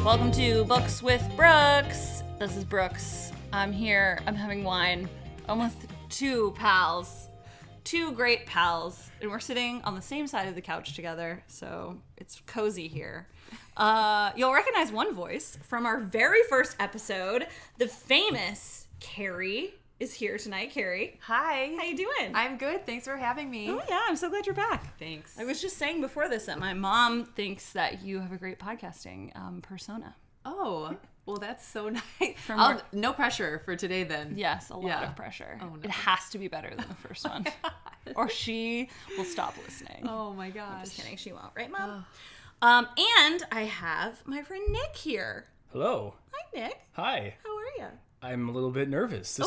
Welcome to Books with Brookes. This is Brookes. I'm here. I'm having wine. I'm with two great pals, and we're sitting on the same side of the couch together, so it's cozy here. You'll recognize one voice from our very first episode. The famous Carrie is here tonight. Carrie. Hi. How you doing? I'm good. Thanks for having me. Oh, yeah. I'm so glad you're back. Thanks. I was just saying before this that my mom thinks that you have a great podcasting persona. Oh, well, that's so nice. No pressure for today then. Yes, a lot of pressure. Oh, no. It has to be better than the first one. Or she will stop listening. Oh, my gosh. I'm just kidding. She won't. Right, Mom? And I have my friend Nick here. Hello. Hi, Nick. Hi. How are you? I'm a little bit nervous.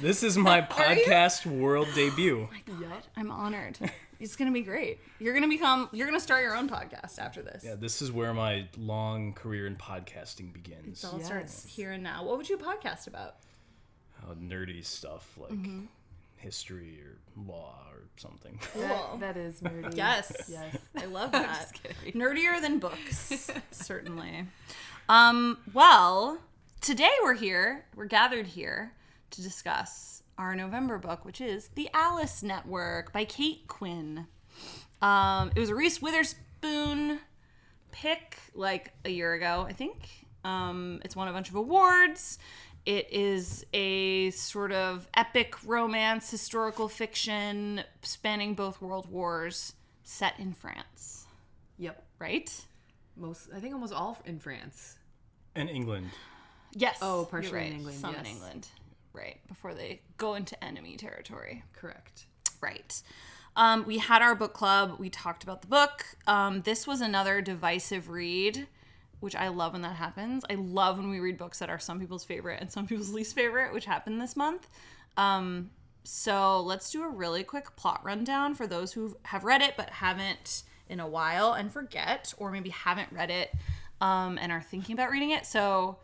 This is my podcast world debut. Oh, my God. I'm honored. It's going to be great. You're going to start your own podcast after this. Yeah, this is where my long career in podcasting begins. So it starts here and now. What would you podcast about? Nerdy stuff like history or law or something. Cool. That is nerdy. Yes. Yes. I love that. Just kidding. Nerdier than books, certainly. Well, today we're gathered here to discuss our November book, which is The Alice Network by Quinn. It was a Reese Witherspoon pick like a year ago, I think. It's won a bunch of awards. It is a sort of epic romance, historical fiction spanning both world wars, set in France. Yep. Right? I think almost all in France. And England. Yes. Oh, partially you're right. in England, Some yes. in England. Right. Before they go into enemy territory. Correct. Right. We had our book club. We talked about the book. This was another divisive read, which I love when that happens. I love when we read books that are some people's favorite and some people's least favorite, which happened this month. So let's do a really quick plot rundown for those who have read it but haven't in a while and forget, or maybe haven't read it and are thinking about reading it. So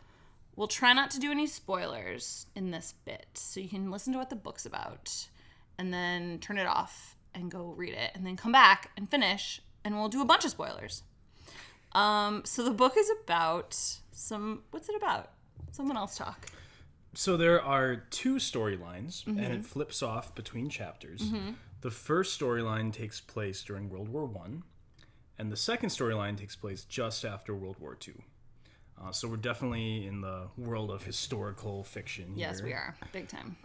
we'll try not to do any spoilers in this bit, so you can listen to what the book's about and then turn it off and go read it and then come back and finish, and we'll do a bunch of spoilers. So the book is about what's it about? Someone else talk. So there are two storylines, and it flips off between chapters. The first storyline takes place during World War I, and the second storyline takes place just after World War II. So we're definitely in the world of historical fiction here. Yes, we are. Big time.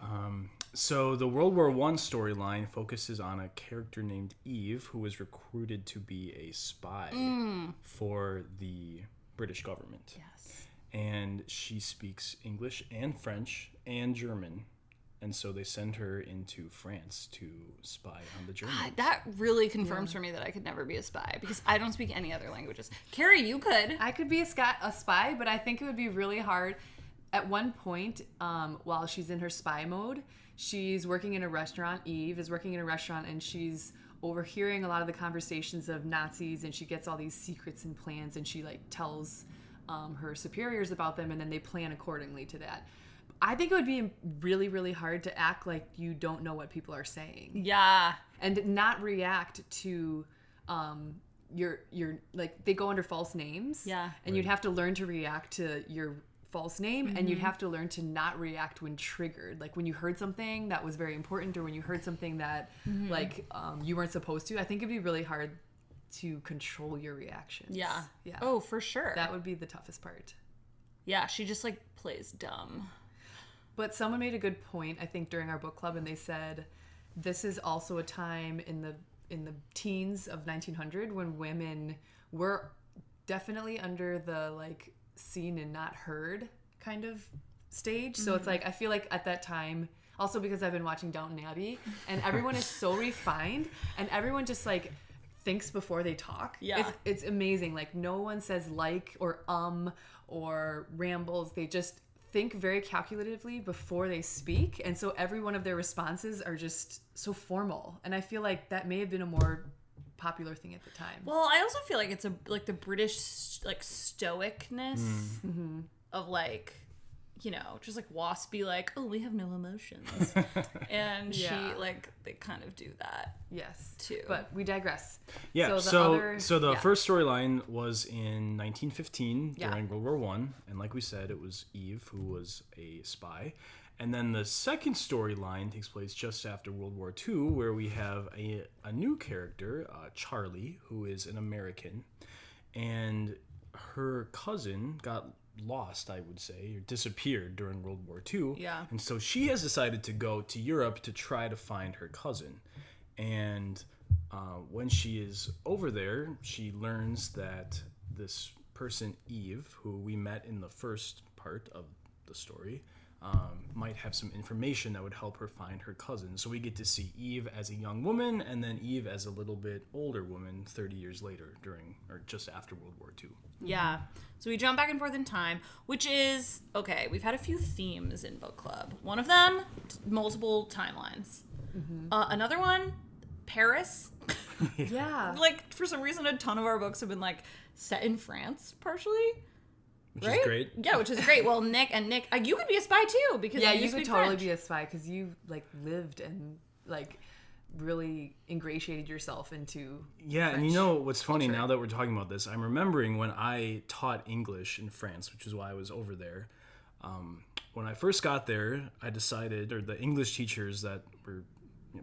So the World War I storyline focuses on a character named Eve who was recruited to be a spy for the British government. Yes. And she speaks English and French and German. And so they send her into France to spy on the Germans. God, that really confirms for me that I could never be a spy because I don't speak any other languages. Carrie, you could. I could be a spy, but I think it would be really hard. At one point, while she's in her spy mode, she's working in a restaurant. Eve is working in a restaurant, and she's overhearing a lot of the conversations of Nazis, and she gets all these secrets and plans, and she tells her superiors about them, and then they plan accordingly to that. I think it would be really, really hard to act like you don't know what people are saying. Yeah. And not react to your they go under false names. Yeah. And you'd have to learn to react to your false name, and you'd have to learn to not react when triggered. Like when you heard something that was very important, or when you heard something that you weren't supposed to. I think it'd be really hard to control your reactions. Yeah. Yeah. Oh, for sure. That would be the toughest part. Yeah, she just plays dumb. But someone made a good point, I think, during our book club, and they said this is also a time in the teens of 1900 when women were definitely under the seen and not heard kind of stage. So it's I feel like at that time, also because I've been watching Downton Abbey, and everyone is so refined, and everyone just thinks before they talk. Yeah. It's amazing. No one says or rambles. They just think very calculatively before they speak, and so every one of their responses are just so formal, and I feel like that may have been a more popular thing at the time. Well, I also feel like it's the British stoicness of just like waspy, like, oh, we have no emotions. And she, like, they kind of do that. Yes. Too. But we digress. Yeah, so the first storyline was in 1915 during World War One, and like we said, it was Eve, who was a spy. And then the second storyline takes place just after World War II, where we have a new character, Charlie, who is an American, and her cousin got lost, I would say, or disappeared during World War II. Yeah. And so she has decided to go to Europe to try to find her cousin. And when she is over there, she learns that this person, Eve, who we met in the first part of the story, might have some information that would help her find her cousin. So we get to see Eve as a young woman, and then Eve as a little bit older woman 30 years later, during or just after World War II. Yeah. So we jump back and forth in time, which is, okay, we've had a few themes in book club. One of them, multiple timelines. Another one, Paris. Yeah. Like, for some reason, a ton of our books have been, like, set in France, partially. Which is great. Yeah, which is great. Well, Nick, you could be a spy too, because you could totally French. be a spy because you like lived and like really ingratiated yourself into French and you know what's funny culture. now that we're talking about this, I'm remembering when I taught English in France, which is why I was over there. When I first got there, I decided, or the English teachers that were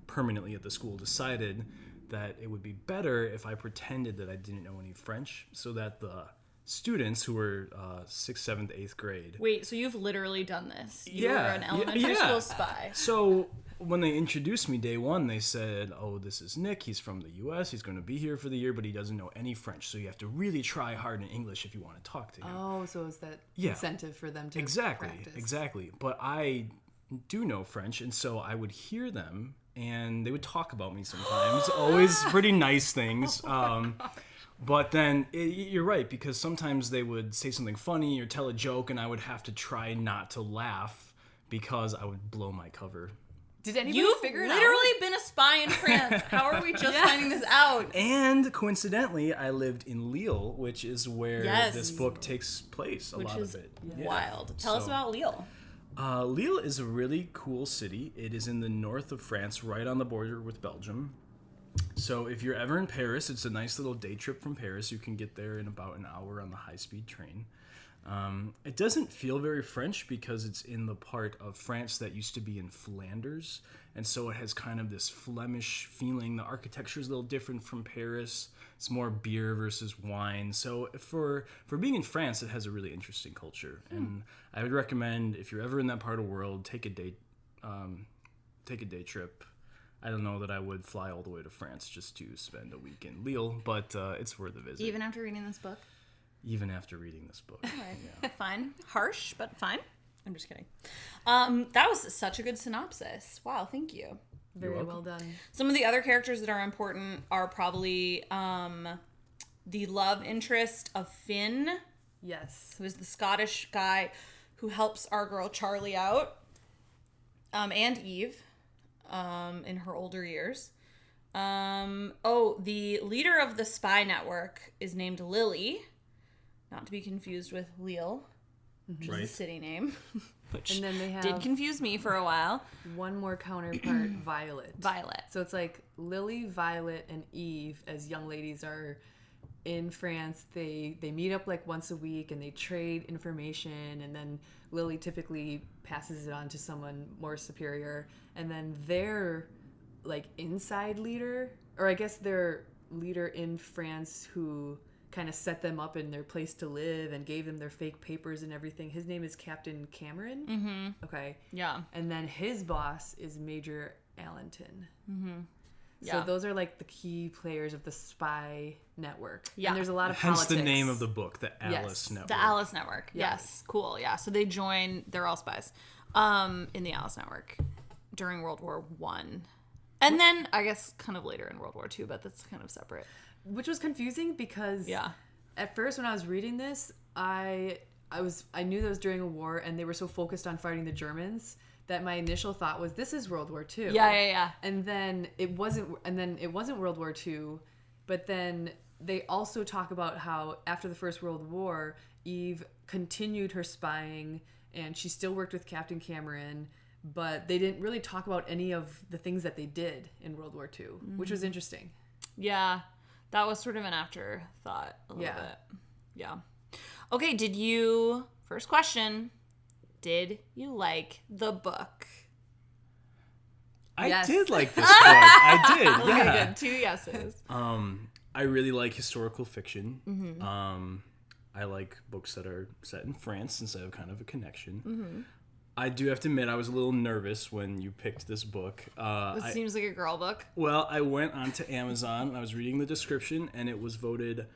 permanently at the school decided that it would be better if I pretended that I didn't know any French, so that the students who were 6th, 7th, 8th grade. Wait, so you've literally done this? You were Yeah, an elementary school spy. So when they introduced me day one, they said, oh, this is Nick. He's from the U.S. He's going to be here for the year, but he doesn't know any French. So you have to really try hard in English if you want to talk to him. Oh, so is that incentive for them to practice. Exactly. But I do know French, and so I would hear them, and they would talk about me sometimes. Always pretty nice things. But then, you're right, because sometimes they would say something funny or tell a joke, and I would have to try not to laugh because I would blow my cover. Did anybody You've figure it literally out? been a spy in France. How are we just finding this out? And coincidentally, I lived in Lille, which is where this book takes place, a lot of it. Wild. Tell us about Lille. Lille is a really cool city. It is in the north of France, right on the border with Belgium. So if you're ever in Paris, it's a nice little day trip from Paris. You can get there in about an hour on the high-speed train. It doesn't feel very French because it's in the part of France that used to be in Flanders. And so it has kind of this Flemish feeling. The architecture is a little different from Paris. It's more beer versus wine. So for being in France, it has a really interesting culture. And I would recommend, if you're ever in that part of the world, take a day trip. I don't know that I would fly all the way to France just to spend a week in Lille, but it's worth a visit. Even after reading this book? Even after reading this book. Yeah. Fine. Harsh, but fine. I'm just kidding. That was such a good synopsis. Wow, thank you. Very well done. Some of the other characters that are important are probably the love interest of Finn. Yes. Who is the Scottish guy who helps our girl Charlie out. And Eve. In her older years. The leader of the spy network is named Lily, not to be confused with Lille, which is a city name, which and then they have did confuse me for a while. One more counterpart, Violet. Violet. So it's like Lily, Violet, and Eve as young ladies are in France. They meet up like once a week and they trade information, and then Lily typically passes it on to someone more superior, and then their like inside leader, or I guess their leader in France who kind of set them up in their place to live and gave them their fake papers and everything. His name is Captain Cameron. Mm-hmm. Okay. Yeah. And then his boss is Major Allenton. Mm-hmm. So those are like the key players of the spy network. Yeah. And there's a lot of Hence politics. the name of the book, the Alice Network. The Alice Network. Yeah. Yes. Cool. Yeah. So they join, they're all spies, in the Alice Network during World War One. And then I guess kind of later in World War II, but that's kind of separate. Which was confusing because at first when I was reading this, I knew that was during a war and they were so focused on fighting the Germans that my initial thought was this is World War II. Yeah. And then it wasn't World War II, but then they also talk about how after the First World War, Eve continued her spying and she still worked with Captain Cameron, but they didn't really talk about any of the things that they did in World War II, which was interesting. Yeah, that was sort of an afterthought a little bit. Yeah. Okay, first question, did you like the book? I did like this book. I did, yeah. Okay, good. 2 yeses. I really like historical fiction. I like books that are set in France since I have kind of a connection. I do have to admit I was a little nervous when you picked this book. It seems like a girl book. Well, I went onto Amazon and I was reading the description, and it was voted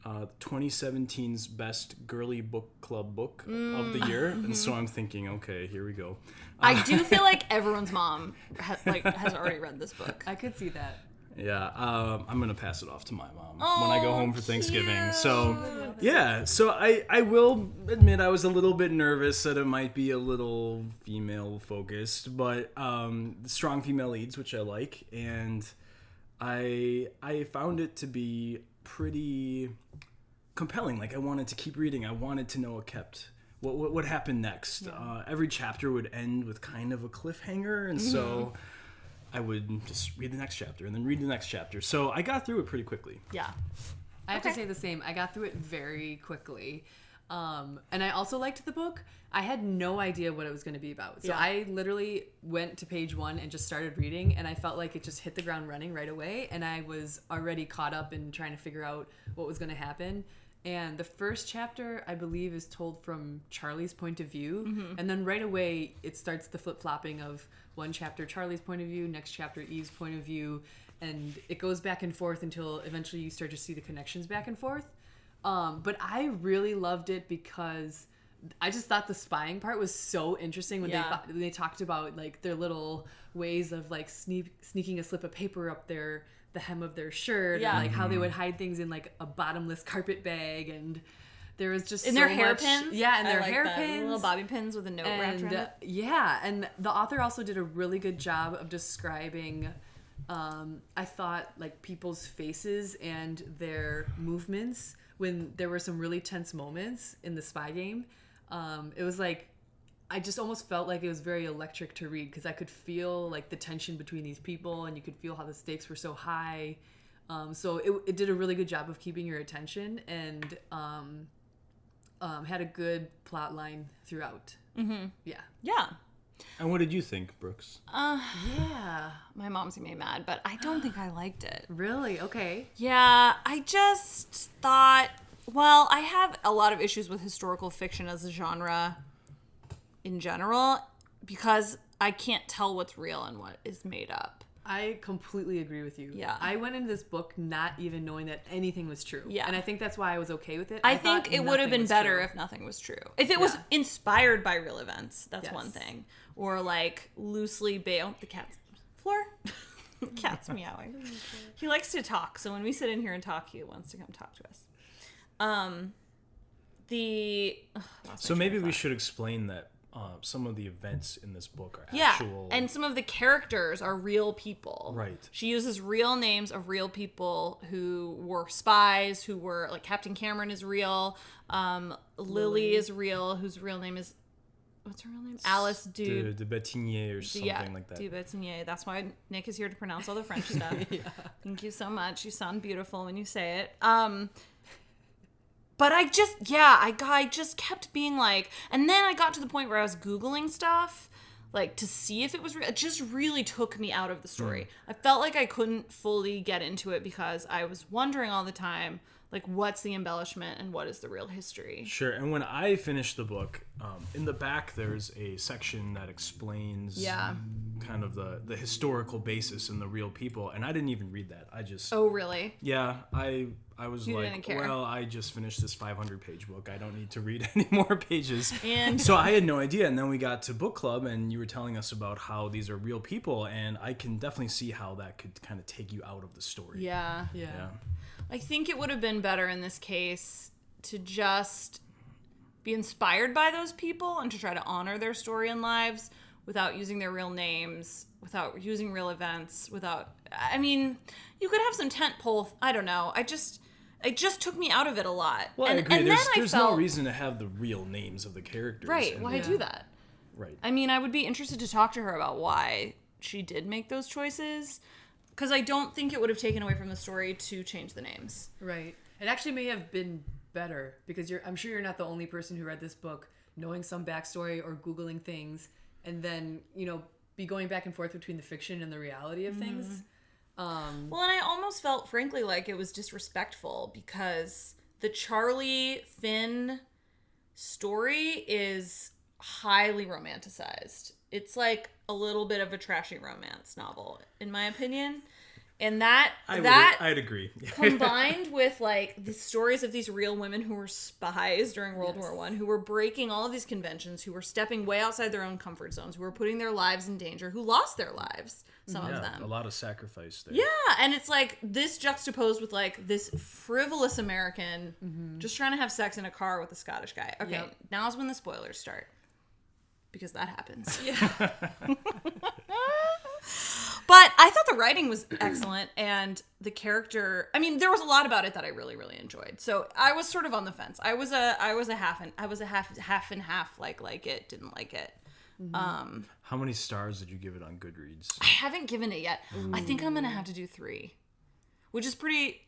2017's best girly book club book of the year. And so I'm thinking, okay, here we go. I do feel like everyone's mom has already read this book. I could see that. Yeah, I'm going to pass it off to my mom when I go home for Thanksgiving. Cute. So, yeah, so I will admit I was a little bit nervous that it might be a little female-focused, but strong female leads, which I like, and I found it to be pretty compelling. Like, I wanted to keep reading. I wanted to know what happened next. Yeah. Every chapter would end with kind of a cliffhanger, and so I would just read the next chapter and then read the next chapter. So I got through it pretty quickly. Yeah. I have to say the same. I got through it very quickly. And I also liked the book. I had no idea what it was going to be about. So I literally went to page 1 and just started reading, and I felt like it just hit the ground running right away. And I was already caught up in trying to figure out what was going to happen. And the first chapter, I believe, is told from Charlie's point of view. And then right away, it starts the flip-flopping of one chapter Charlie's point of view, next chapter Eve's point of view. And it goes back and forth until eventually you start to see the connections back and forth. But I really loved it because I just thought the spying part was so interesting when they talked about like their little ways of like sneaking a slip of paper up the hem of their shirt, and like how they would hide things in like a bottomless carpet bag, and there was just their hairpins. Yeah, and their hairpins, little bobby pins with a note wrapped around it. Yeah, and the author also did a really good job of describing. I thought like people's faces and their movements when there were some really tense moments in the spy game. It was like I just almost felt like it was very electric to read because I could feel like the tension between these people, and you could feel how the stakes were so high. So it did a really good job of keeping your attention, and had a good plot line throughout. Yeah. And what did you think, Brookes? Yeah. My mom's gonna be mad, but I don't think I liked it. Really? Okay. Yeah, I just thought, well, I have a lot of issues with historical fiction as a genre in general because I can't tell what's real and what is made up. I completely agree with you. Yeah. I went into this book not even knowing that anything was true. Yeah. And I think that's why I was okay with it. I think it would have been better true. if nothing was true. If it was inspired by real events, that's one thing. Or like loosely based. Oh, the cat's Floor. Cat's meowing. He likes to talk, so when we sit in here and talk, he wants to come talk to us. So maybe we should explain that some of the events in this book are actual. And some of the characters are real people. Right. She uses real names of real people who were spies, who were, like, Captain Cameron is real. Lily is real, whose real name is, what's her real name? Alice de Bettignier or something like that. De Bettignier. That's why Nick is here to pronounce all the French stuff. Thank you so much. You sound beautiful when you say it. But I just kept being like, and then I got to the point where I was Googling stuff, like, to see if it was real. It just really took me out of the story. I felt like I couldn't fully get into it because I was wondering all the time, like, what's the embellishment and what is the real history? Sure. And when I finished the book, in the back there's a section that explains kind of the historical basis and the real people. And I didn't even read that. I just... Oh, really? Yeah. I was You like, didn't care. well, I just finished this 500-page book. I don't need to read any more pages. And so I had no idea. And then we got to book club, and you were telling us about how these are real people. And I can definitely see how that could kind of take you out of the story. Yeah. I think it would have been better in this case to just be inspired by those people and to try to honor their story and lives without using their real names, without using real events, I mean, you could have some tentpole, I don't know. it just took me out of it a lot. Well, and, I agree. And There's no reason to have the real names of the characters. Right. Why do that? Right. I mean, I would be interested to talk to her about why she did make those choices. Because I don't think it would have taken away from the story to change the names. Right. It actually may have been better because I'm sure you're not the only person who read this book knowing some backstory or Googling things and then, be going back and forth between the fiction and the reality of things. Well, and I almost felt, frankly, like it was disrespectful because the Charlie Finn story is highly romanticized. It's like a little bit of a trashy romance novel, in my opinion. And I'd agree. Combined with like the stories of these real women who were spies during World War I, who were breaking all of these conventions, who were stepping way outside their own comfort zones, who were putting their lives in danger, who lost their lives, some of them. A lot of sacrifice there. Yeah, and it's like this juxtaposed with like this frivolous American just trying to have sex in a car with a Scottish guy. Okay, now's when the spoilers start. Because that happens. Yeah. But I thought the writing was excellent and the character, I mean, there was a lot about it that I really, really enjoyed. So I was sort of on the fence. I was a half and half, like it, didn't like it. Mm-hmm. How many stars did you give it on Goodreads? I haven't given it yet. Ooh. I think I'm going to have to do 3, which is pretty,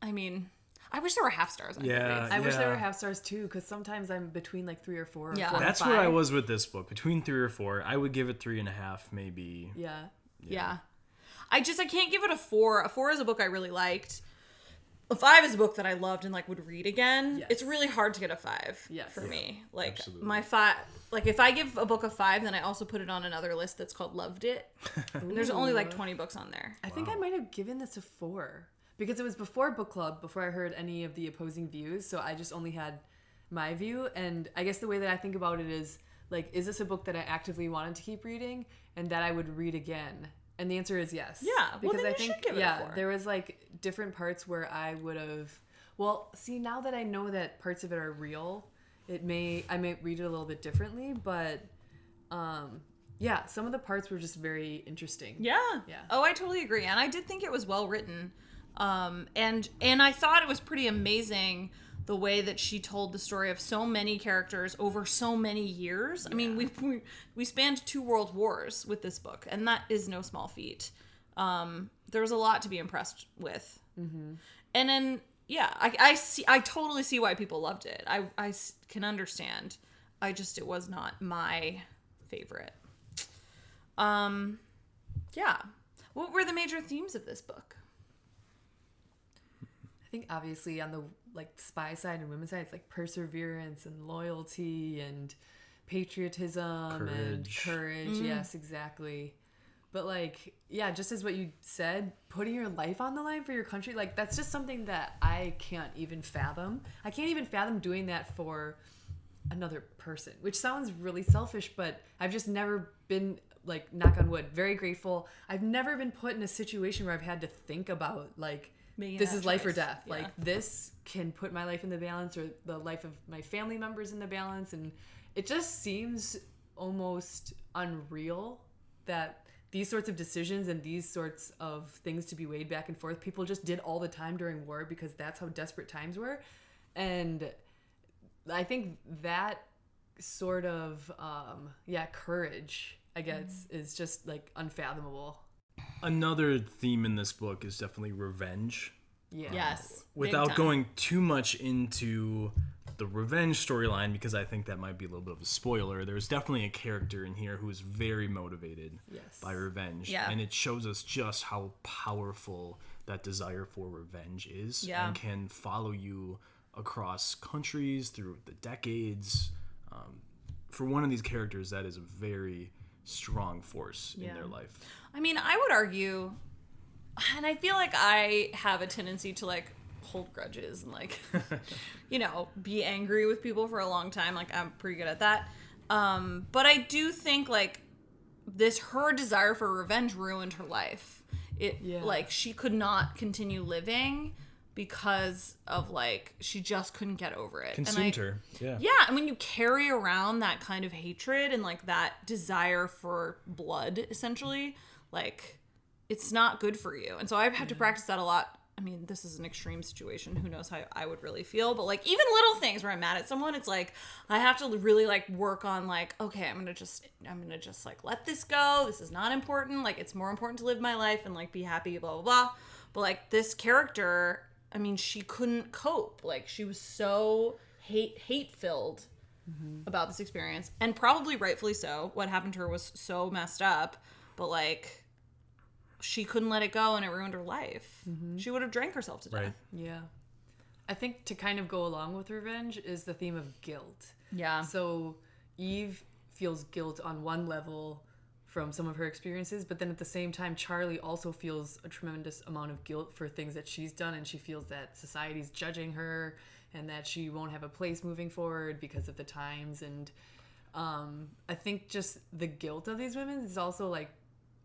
I mean, I wish there were half stars on Goodreads. I wish there were half stars too, because sometimes I'm between like 3 or 4 or 4 That's or 5. where I was with this book. Between 3 or 4. I would give it 3.5 maybe. Yeah. I can't give it a 4. A 4 is a book I really liked. A 5 is a book that I loved and like would read again. Yes. It's really hard to get a 5 for me. Like absolutely. My 5, like if I give a book a 5, then I also put it on another list that's called Loved It. And there's only like 20 books on there. I think I might have given this a 4 because it was before book club, before I heard any of the opposing views. So I just only had my view. And I guess the way that I think about it is like, is this a book that I actively wanted to keep reading and that I would read again? And the answer is yes. Yeah, because I think there was like different parts where I would have. Well, see, now that I know that parts of it are real, I may read it a little bit differently. But some of the parts were just very interesting. Yeah. Oh, I totally agree, and I did think it was well written, and I thought it was pretty amazing the way that she told the story of so many characters over so many years. Yeah. I mean, we spanned 2 world wars with this book, and that is no small feat. There was a lot to be impressed with. Mm-hmm. And then, I totally see why people loved it. I can understand. It was not my favorite. What were the major themes of this book? I think obviously on the like spy side and women's side, it's like perseverance and loyalty and patriotism and courage. Mm-hmm. Yes, exactly. But like, just as what you said, putting your life on the line for your country, like that's just something that I can't even fathom. I can't even fathom doing that for another person, which sounds really selfish, but I've just never been, like, knock on wood, very grateful. I've never been put in a situation where I've had to think about like, this is life or death. Yeah. Like this can put my life in the balance or the life of my family members in the balance. And it just seems almost unreal that these sorts of decisions and these sorts of things to be weighed back and forth, people just did all the time during war because that's how desperate times were. And I think that sort of, courage, I guess, is just like unfathomable. Another theme in this book is definitely revenge. Yeah. Yes. Without going too much into the revenge storyline, because I think that might be a little bit of a spoiler, there's definitely a character in here who is very motivated by revenge. Yeah. And it shows us just how powerful that desire for revenge is and can follow you across countries through the decades. For one of these characters, that is a very strong force in their life. I mean, I would argue, and I feel like I have a tendency to like hold grudges and like, be angry with people for a long time. Like I'm pretty good at that. But I do think like her desire for revenge ruined her life. Like she could not continue living because of like she just couldn't get over it. Consumed her. Yeah. Yeah, and when you carry around that kind of hatred and like that desire for blood, essentially, like it's not good for you. And so I've had to practice that a lot I mean, this is an extreme situation. Who knows how I would really feel? But like even little things where I'm mad at someone, it's like I have to really like work on like, okay, I'm gonna just like let this go. This is not important. Like it's more important to live my life and like be happy, blah blah blah. But like this character, I mean, she couldn't cope. Like she was so hate filled about this experience, and probably rightfully so. What happened to her was so messed up, but like she couldn't let it go, and it ruined her life. She would have drank herself to death. Right. Yeah. I think to kind of go along with revenge is the theme of guilt. Yeah. So Eve feels guilt on one level from some of her experiences, but then at the same time, Charlie also feels a tremendous amount of guilt for things that she's done, and she feels that society's judging her and that she won't have a place moving forward because of the times. And I think just the guilt of these women is also like,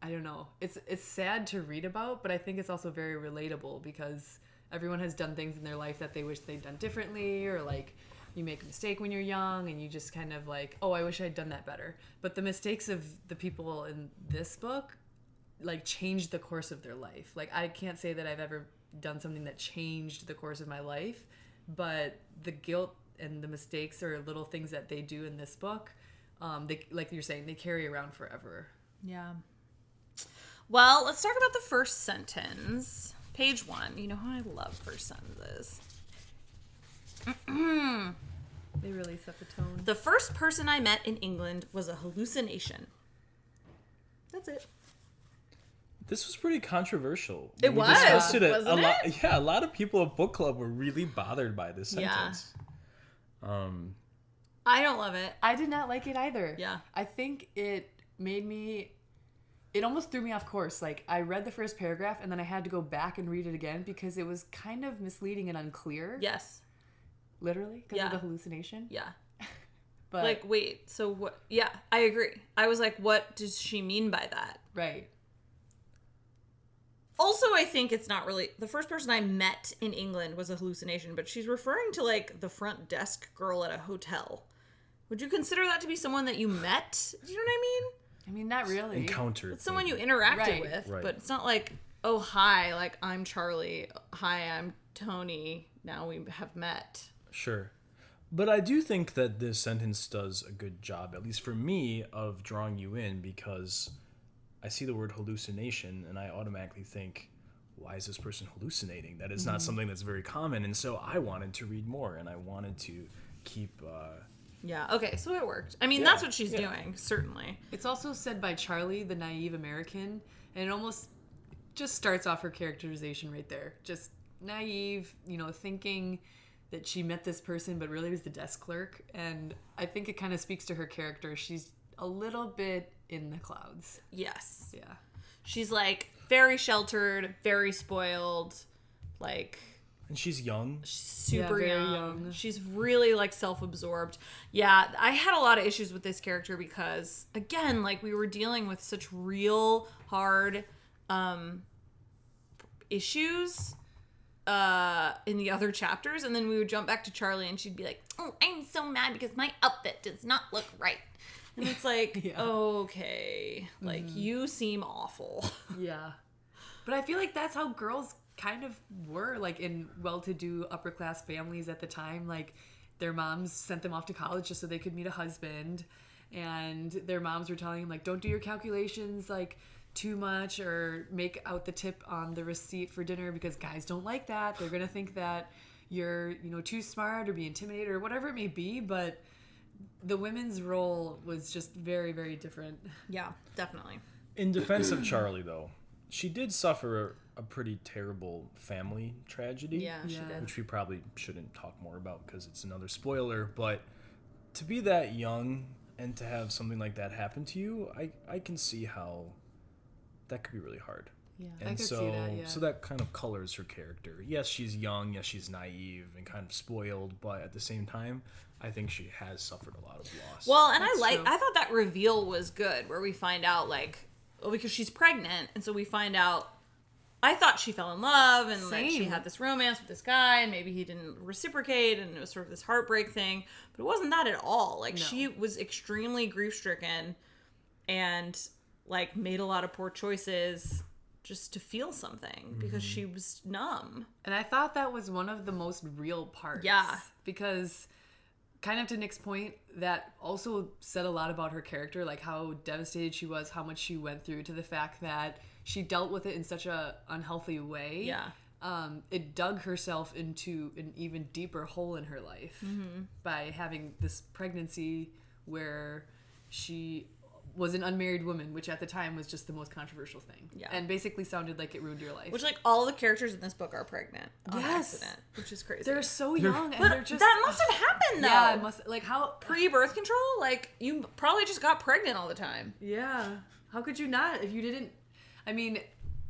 I don't know, it's sad to read about, but I think it's also very relatable because everyone has done things in their life that they wish they'd done differently, or like you make a mistake when you're young and you just kind of like, oh, I wish I'd done that better. But the mistakes of the people in this book like changed the course of their life. Like I can't say that I've ever done something that changed the course of my life, but the guilt and the mistakes or little things that they do in this book, they, like you're saying, they carry around forever. Yeah. Well, let's talk about the first sentence. Page 1. You know how I love first sentences. They really set the tone. The first person I met in England was a hallucination. That's it. This was pretty controversial. It was, wasn't it? Yeah, a lot of people at book club were really bothered by this sentence. I don't love it. I did not like it either. Yeah. I think it made me... It almost threw me off course. Like, I read the first paragraph, and then I had to go back and read it again because it was kind of misleading and unclear. Yes. Literally? Because of the hallucination? Yeah. But like, wait, so what? Yeah, I agree. I was like, what does she mean by that? Right. Also, I think it's not really... The first person I met in England was a hallucination, but she's referring to, like, the front desk girl at a hotel. Would you consider that to be someone that you met? Do you know what I mean? I mean, not really. Encountered. It's someone you interacted with, Right. but it's not like, oh, hi, like, I'm Charlie. Hi, I'm Tony. Now we have met. Sure. But I do think that this sentence does a good job, at least for me, of drawing you in, because I see the word hallucination and I automatically think, why is this person hallucinating? That is not something that's very common. And so I wanted to read more, and I wanted to keep... Yeah, okay, so it worked. I mean, that's what she's doing, certainly. It's also said by Charlie, the naive American, and it almost just starts off her characterization right there. Just naive, you know, thinking that she met this person, but really was the desk clerk. And I think it kind of speaks to her character. She's a little bit in the clouds. Yes. Yeah. She's, like, very sheltered, very spoiled, like... And she's young. Super very young. She's really like self-absorbed. Yeah, I had a lot of issues with this character because again, like we were dealing with such real hard issues in the other chapters, and then we would jump back to Charlie and she'd be like, "Oh, I'm so mad because my outfit does not look right." And it's like, okay, like you seem awful. Yeah. But I feel like that's how girls kind of were, like in well-to-do upper-class families at the time. Like their moms sent them off to college just so they could meet a husband, and their moms were telling them like, don't do your calculations like too much or make out the tip on the receipt for dinner because guys don't like that. They're gonna think that you're, you know, too smart or be intimidated or whatever it may be. But the women's role was just very, very different. Yeah, definitely. In defense of Charlie, though, she did suffer a pretty terrible family tragedy. Yeah, she did. Which we probably shouldn't talk more about because it's another spoiler. But to be that young and to have something like that happen to you, I can see how that could be really hard. Yeah, And I could so, see that, yeah. So that kind of colors her character. Yes, she's young. Yes, she's naive and kind of spoiled. But at the same time, I think she has suffered a lot of loss. Well, and That's true. I thought that reveal was good where we find out like, well, because she's pregnant, and so we find out, I thought she fell in love and like she had this romance with this guy and maybe he didn't reciprocate and it was sort of this heartbreak thing, but it wasn't that at all. Like she was extremely grief-stricken and like made a lot of poor choices just to feel something because she was numb. And I thought that was one of the most real parts. Yeah. Because kind of to Nick's point, that also said a lot about her character, like how devastated she was, how much she went through, to the fact that she dealt with it in such a unhealthy way. Yeah. It dug herself into an even deeper hole in her life by having this pregnancy where she was an unmarried woman, which at the time was just the most controversial thing. Yeah. And basically sounded like it ruined your life. Which, like, all the characters in this book are pregnant on accident, which is crazy. They're so young, and but they're just... that must have happened, though. Yeah, it must... Like, how... Pre-birth control? Like, you probably just got pregnant all the time. Yeah. How could you not if you didn't... I mean,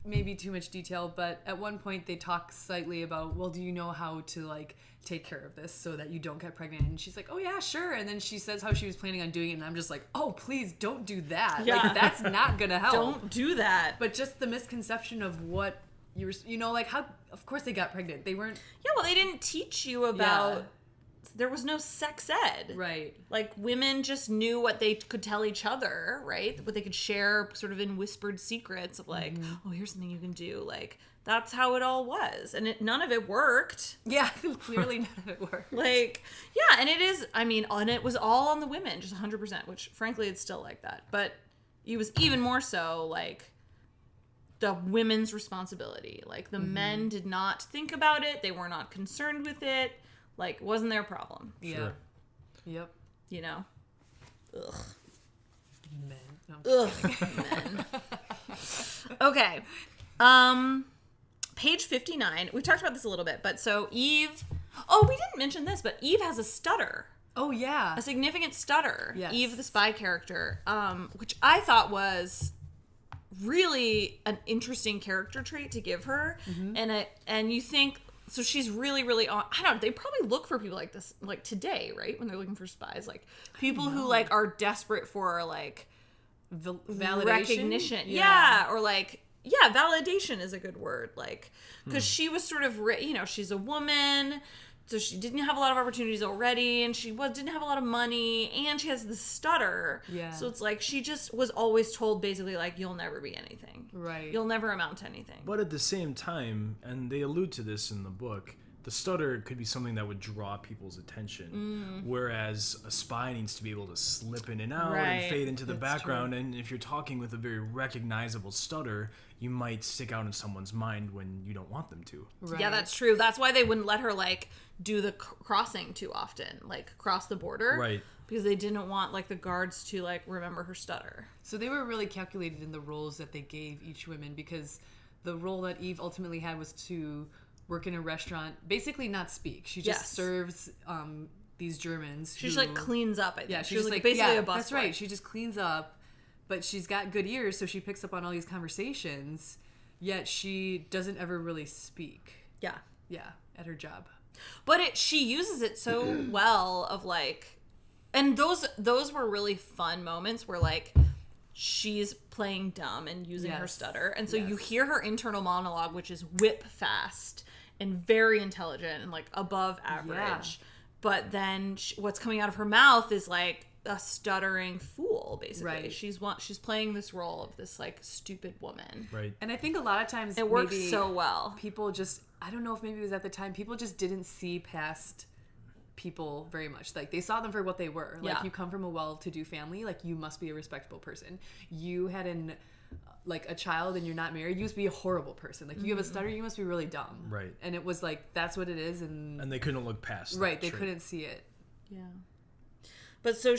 maybe too much detail, but at one point they talk slightly about, well, do you know how to, like, take care of this so that you don't get pregnant? And she's like, oh yeah, sure. And then she says how she was planning on doing it, and I'm just like, oh, please don't do that. Yeah. Like, that's not gonna help. Don't do that. But just the misconception of what you were, you know, like, how, of course they got pregnant. They weren't... Yeah, well, they didn't teach you about... There was no sex ed. Right. Like, women just knew what they could tell each other, right? What they could share sort of in whispered secrets of, like, oh, here's something you can do. Like, that's how it all was. And none of it worked. Yeah, clearly none of it worked. Like, yeah, and it is, I mean, and it was all on the women, just 100%, which, frankly, it's still like that. But it was even more so, like, the women's responsibility. Like, the men did not think about it. They were not concerned with it. Like, wasn't their problem. Yeah. Sure. Yep. You know? Ugh. Men. No, Men. Okay. Page 59. We talked about this a little bit, but so Eve... Oh, we didn't mention this, but Eve has a stutter. oh, yeah. A significant stutter. Yes. Eve, the spy character, which I thought was really an interesting character trait to give her. And you think... So she's really, really on... I don't know. They probably look for people like this, like, today, right? When they're looking for spies. Like, people who, like, are desperate for, like... Validation? Recognition. Yeah. Or, like... Yeah, validation is a good word. Like, because she was sort of... You know, she's a woman... So she didn't have a lot of opportunities already, and she didn't have a lot of money, and she has the stutter. Yeah. So it's like she just was always told basically, like, you'll never be anything. Right. You'll never amount to anything. But at the same time, and they allude to this in the book, the stutter could be something that would draw people's attention, whereas a spy needs to be able to slip in and out and fade into the background. And if you're talking with a very recognizable stutter, you might stick out in someone's mind when you don't want them to. Right. Yeah, that's true. That's why they wouldn't let her, like, do the crossing too often, like, cross the border. Right. Because they didn't want, like, the guards to, like, remember her stutter. So they were really calculated in the roles that they gave each woman, because the role that Eve ultimately had was to work in a restaurant, basically not speak. She just serves these Germans. She just, like, cleans up, I think. Yeah, she was, like, basically a busboy. That's right. She just cleans up, but she's got good ears, so she picks up on all these conversations, yet she doesn't ever really speak. Yeah. Yeah, at her job. But she uses it so well of, like... And those were really fun moments where, like, she's playing dumb and using her stutter. And so you hear her internal monologue, which is whip fast and very intelligent and, like, above average. Yeah. But then what's coming out of her mouth is, like, a stuttering fool, basically. Right. She's playing this role of this, like, stupid woman. Right. And I think a lot of times it works so well. People just... I don't know if maybe it was at the time, people just didn't see past people very much. Like, they saw them for what they were. Like, you come from a well-to-do family, like, you must be a respectable person. You had a child and you're not married, you must be a horrible person. Like, you have a stutter, you must be really dumb. Right. And it was like, that's what it is. And they couldn't look past right, they couldn't see it. Yeah. But so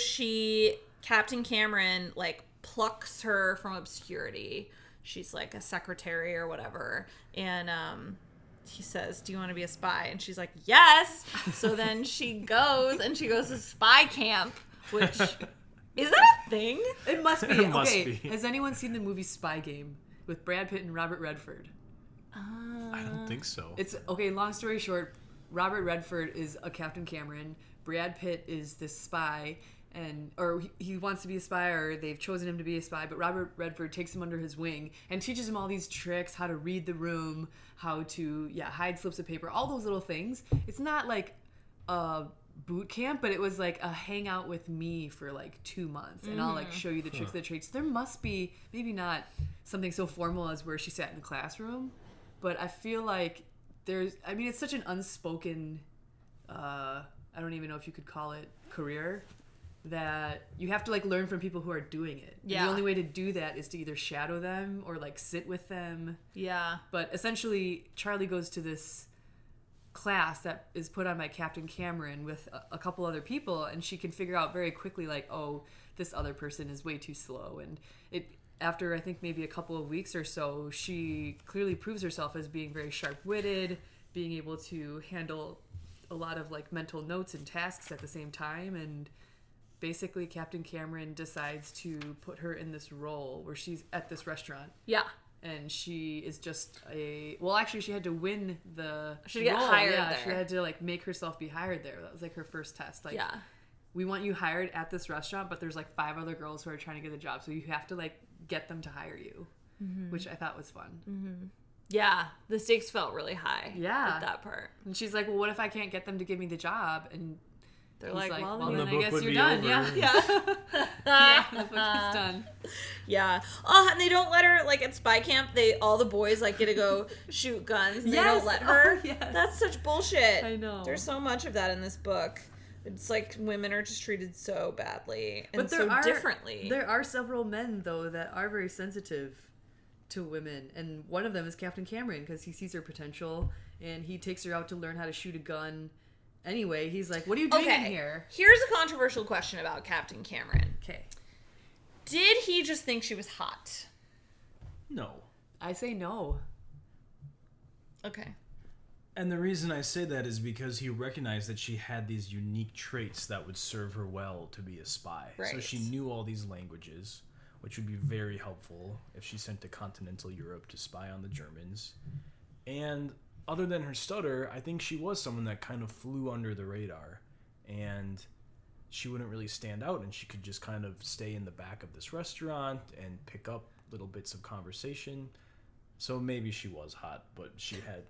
Captain Cameron, like, plucks her from obscurity. She's, like, a secretary or whatever. And, he says, do you want to be a spy? And she's like, yes. So then she goes to spy camp, which, is that a thing? It must be. It must be. Has anyone seen the movie Spy Game with Brad Pitt and Robert Redford? I don't think so. It's, okay, long story short, Robert Redford is a Captain Cameron. Brad Pitt is this spy, or he wants to be a spy, or they've chosen him to be a spy, but Robert Redford takes him under his wing and teaches him all these tricks, how to read the room, how to hide slips of paper, all those little things. It's not like a boot camp, but it was like a hangout with me for like 2 months, and I'll like show you the tricks of the trade. So there must be, maybe not something so formal as where she sat in the classroom, but I feel like it's such an unspoken, I don't even know if you could call it career, that you have to like learn from people who are doing it. Yeah. And the only way to do that is to either shadow them or like sit with them. Yeah. But essentially, Charlie goes to this class that is put on by Captain Cameron with a couple other people, and she can figure out very quickly like, oh, this other person is way too slow. And after I think maybe a couple of weeks or so, she clearly proves herself as being very sharp-witted, being able to handle a lot of like mental notes and tasks at the same time. And basically Captain Cameron decides to put her in this role where she's at this restaurant. Yeah. And she is just actually she had to win the She got hired there. She had to like make herself be hired there. That was like her first test. Like, yeah. We want you hired at this restaurant, but there's like 5 other girls who are trying to get the job. So you have to like get them to hire you, which I thought was fun. Mm-hmm. Yeah. The stakes felt really high. Yeah. At that part. And she's like, well, what if I can't get them to give me the job? And they're like, well, then the I guess book you're would done. be Yeah. over. Yeah. Yeah, the book is done. Yeah. Oh, and they don't let her, like, at spy camp, all the boys, like, get to go shoot guns. And They don't let her. Oh, yes. That's such bullshit. I know. There's so much of that in this book. It's like women are just treated so badly and But so differently. There are several men, though, that are very sensitive to women. And one of them is Captain Cameron, because he sees her potential, and he takes her out to learn how to shoot a gun. Anyway, he's like, what are you doing in here? Here's a controversial question about Captain Cameron. Okay. Did he just think she was hot? No. I say no. Okay. And the reason I say that is because he recognized that she had these unique traits that would serve her well to be a spy. Right. So she knew all these languages, which would be very helpful if she sent to continental Europe to spy on the Germans. And other than her stutter, I think she was someone that kind of flew under the radar. And she wouldn't really stand out, and she could just kind of stay in the back of this restaurant and pick up little bits of conversation. So maybe she was hot, but she had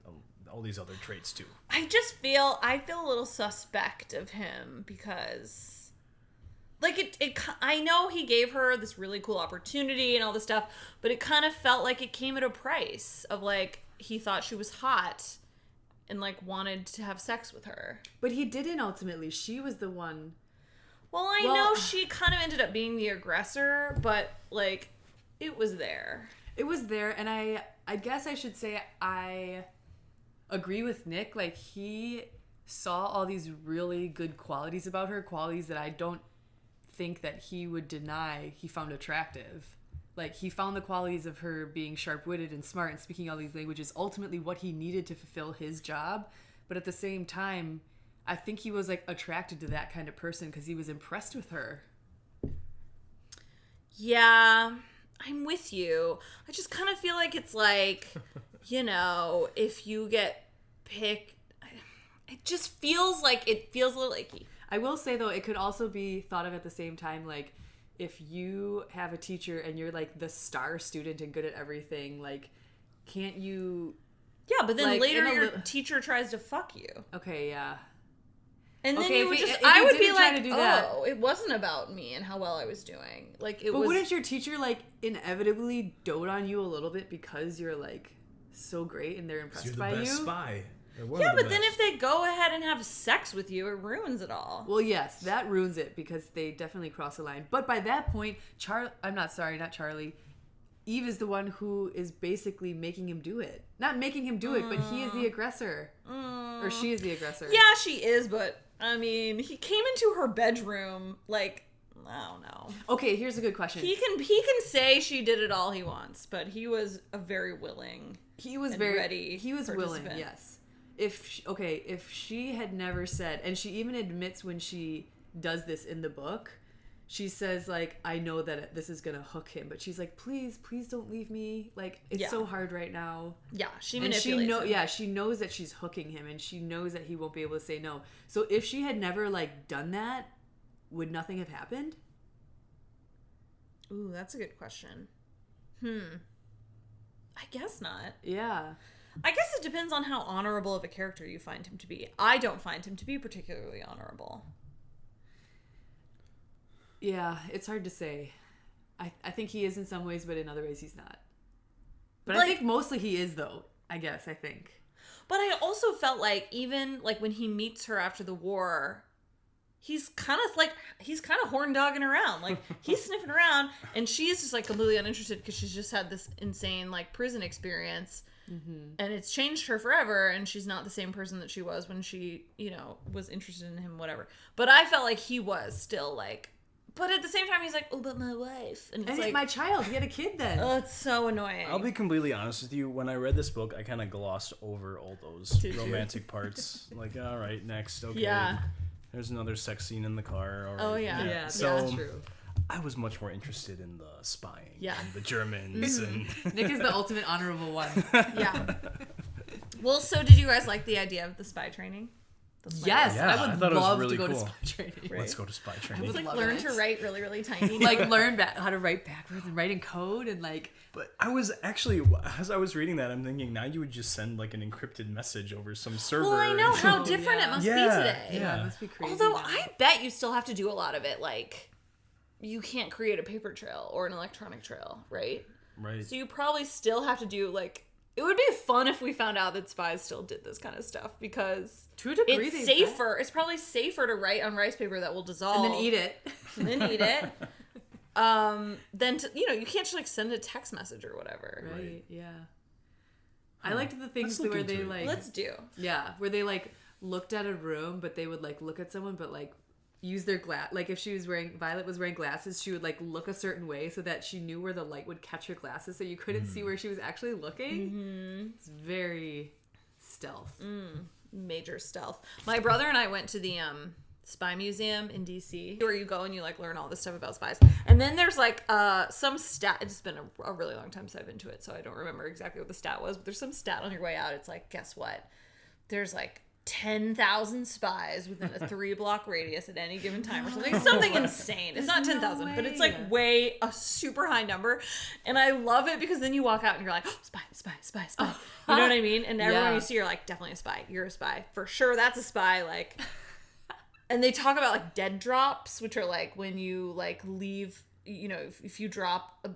all these other traits too. I feel a little suspect of him because, like, I know he gave her this really cool opportunity and all this stuff, but it kind of felt like it came at a price of, like, he thought she was hot and, like, wanted to have sex with her. But he didn't ultimately. She was the one. Well, I know she kind of ended up being the aggressor, but, like, it was there. It was there, and I guess I should say I agree with Nick. Like, he saw all these really good qualities about her, qualities that I don't think that he would deny he found attractive. Like, he found the qualities of her being sharp-witted and smart and speaking all these languages, ultimately what he needed to fulfill his job. But at the same time, I think he was, like, attracted to that kind of person because he was impressed with her. Yeah, I'm with you. I just kind of feel like it's like, you know, if you get picked, it just feels like a little icky. I will say, though, it could also be thought of at the same time, like, if you have a teacher and you're, like, the star student and good at everything, like, can't you... Yeah, but then like, later your teacher tries to fuck you. Okay, yeah. And then Okay, you would if just... you I would be didn't try like, to do that. oh, it wasn't about me and how well I was doing. Like, it But was... wouldn't your teacher, like, inevitably dote on you a little bit because you're, like, so great and they're impressed You're the by you? best spy. Yeah, but then if they go ahead and have sex with you, it ruins it all. Well, yes, that ruins it because they definitely cross the line. But by that point, not Charlie. Eve is the one who is basically making him do it. Not making him do it, but he is the aggressor. Or she is the aggressor. Yeah, she is, but, I mean, he came into her bedroom, like, I don't know. Okay, here's a good question. He can say she did it all he wants, but he was a very willing He was and very ready He was willing, participant. yes. If she had never said, and she even admits when she does this in the book, she says, like, I know that this is gonna hook him, but she's like, please don't leave me. Like, it's so hard right now. Yeah, she And manipulates him. she knows that she's hooking him, and she knows that he won't be able to say no. So if she had never, like, done that, would nothing have happened? Ooh, that's a good question. I guess not. Yeah. I guess it depends on how honorable of a character you find him to be. I don't find him to be particularly honorable. Yeah, it's hard to say. I think he is in some ways, but in other ways he's not. But I think mostly he is, though, I think. But I also felt like even like when he meets her after the war, he's kind of horn dogging around. Like he's sniffing around and she's just like completely uninterested because she's just had this insane like prison experience. Mm-hmm. And it's changed her forever, and she's not the same person that she was when she, was interested in him, whatever. But I felt like he was still like, but at the same time, he's like, oh, but my wife. And it's like, my child. He had a kid then. Oh, it's so annoying. I'll be completely honest with you. When I read this book, I kind of glossed over all those romantic parts. Like, all right, next. Okay. Yeah. There's another sex scene in the car. All right. Oh, yeah. Yeah, So, that's true. I was much more interested in the spying. Yeah. And the Germans. and Nick is the ultimate honorable one. Yeah. Well, so did you guys like the idea of the spy training? Yes, Yeah, I I would thought it was love really to go to cool. spy training. Right. Let's go to spy training. It's like love learn it. to write really, really tiny. Like learn how to write backwards and write in code and like. But I was actually, as I was reading that, I'm thinking now you would just send like an encrypted message over some server. Well, I know how different yeah. it must Yeah, be today. yeah. It must be crazy. Although now. I bet you still have to do a lot of it. Like, you can't create a paper trail or an electronic trail, right? Right. So you probably still have to do like. It would be fun if we found out that spies still did this kind of stuff because to a degree, it's safer. It's probably safer to write on rice paper that will dissolve and then eat it. and then eat it. Then to, you can't just like send a text message or whatever. Right. Yeah. I liked the things where they like. Let's do. Yeah, where they like looked at a room, but they would like look at someone, but like use their glass. Like if Violet was wearing glasses, she would like look a certain way so that she knew where the light would catch her glasses, so you couldn't see where she was actually looking. Mm-hmm. It's very stealth. Major stealth. My brother and I went to the spy museum in DC, where you go and you like learn all this stuff about spies. And then there's like some stat. It's been a really long time since I've been to it, so I don't remember exactly what the stat was. But there's some stat on your way out. It's like, guess what? There's like 10,000 spies within a 3-block radius at any given time or something. Something insane. It's not 10,000, but it's like a super high number. And I love it because then you walk out and you're like, oh, spy, spy, spy, spy. You know what I mean? And everyone you see, you're like, definitely a spy. You're a spy. For sure, that's a spy. Like, and they talk about like dead drops, which are like when you like leave, if you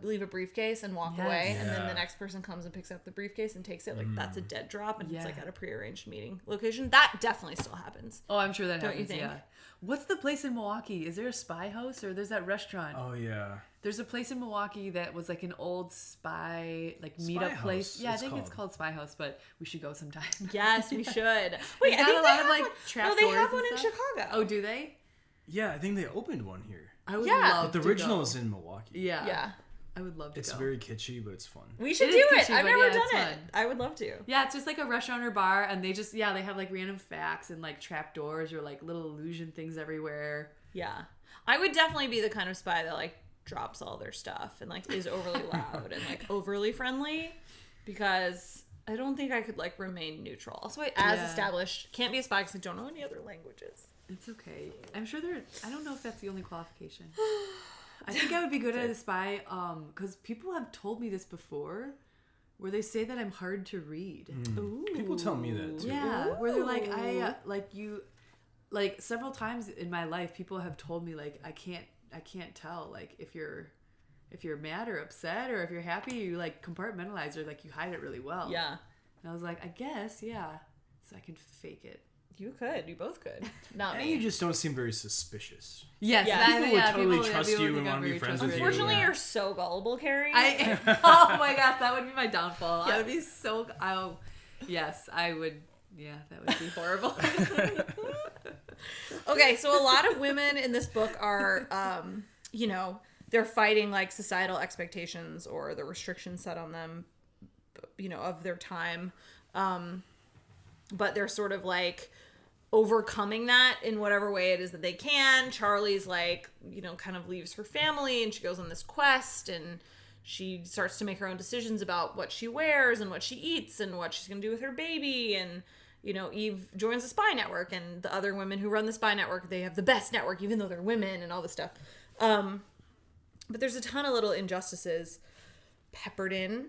leave a briefcase and walk away, and then the next person comes and picks up the briefcase and takes it, like that's a dead drop, and it's like at a prearranged meeting location. That definitely still happens. Oh, I'm sure that Don't you happens. think? Yeah. What's the place in Milwaukee? Is there a spy house or there's that restaurant? Oh yeah. There's a place in Milwaukee that was like an old spy meetup place. Yeah, I think it's called Spy House, but we should go sometime. Yes, we should. Wait, It's I got think a they lot have of like one. trap No, they doors have and one in stuff. Chicago. Oh, do they? Yeah, I think they opened one here. I would Yeah. love But the to original go. is in Milwaukee. Yeah. Yeah. I would love to It's go. very kitschy, but it's fun. We should It do is it. kitschy, I've but never yeah, done it's it. fun. I would love to. Yeah, it's just like a restaurant or bar, and they have like random facts and like trap doors or like little illusion things everywhere. Yeah. I would definitely be the kind of spy that like drops all their stuff and like is overly loud and like overly friendly, because I don't think I could like remain neutral. Also, established, can't be a spy because I don't know any other languages. It's okay. I'm sure I don't know if that's the only qualification. I think I would be good at a spy, because people have told me this before, where they say that I'm hard to read. Ooh. People tell me that too. Yeah, where they're like, several times in my life, people have told me like I can't tell like if you're mad or upset or if you're happy, you like compartmentalize or like you hide it really well. Yeah. And I was like, I guess, yeah, so I can fake it. You could. You both could. Not And me. you just don't seem very suspicious. Yes, Yeah, people would totally trust people you would and think want to I'm be very friends with you. Unfortunately, Yeah. you're so gullible, Carrie. oh my gosh, that would be my downfall. I would Yes. be so. Oh, yes, I would. Yeah, that would be horrible. Okay, so a lot of women in this book are, they're fighting like societal expectations or the restrictions set on them, of their time. But they're sort of like overcoming that in whatever way it is that they can. Charlie's like, kind of leaves her family and she goes on this quest and she starts to make her own decisions about what she wears and what she eats and what she's going to do with her baby. And, Eve joins the spy network, and the other women who run the spy network, they have the best network, even though they're women and all this stuff. But there's a ton of little injustices peppered in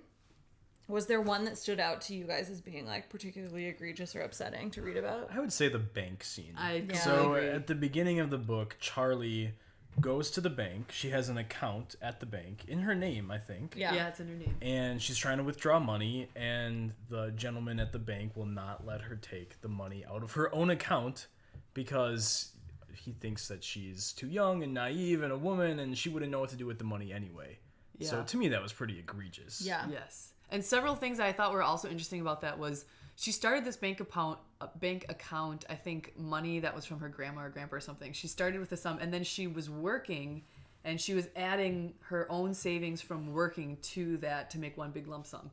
Was there one that stood out to you guys as being like particularly egregious or upsetting to read about? I would say the bank scene. Yeah. So at the beginning of the book, Charlie goes to the bank. She has an account at the bank in her name, I think. Yeah, it's in her name. And she's trying to withdraw money, and the gentleman at the bank will not let her take the money out of her own account because he thinks that she's too young and naive and a woman, and she wouldn't know what to do with the money anyway. Yeah. So to me, that was pretty egregious. Yeah. Yes. And several things I thought were also interesting about that was she started this bank account, I think money that was from her grandma or grandpa or something. She started with a sum, and then she was working, and she was adding her own savings from working to that to make one big lump sum.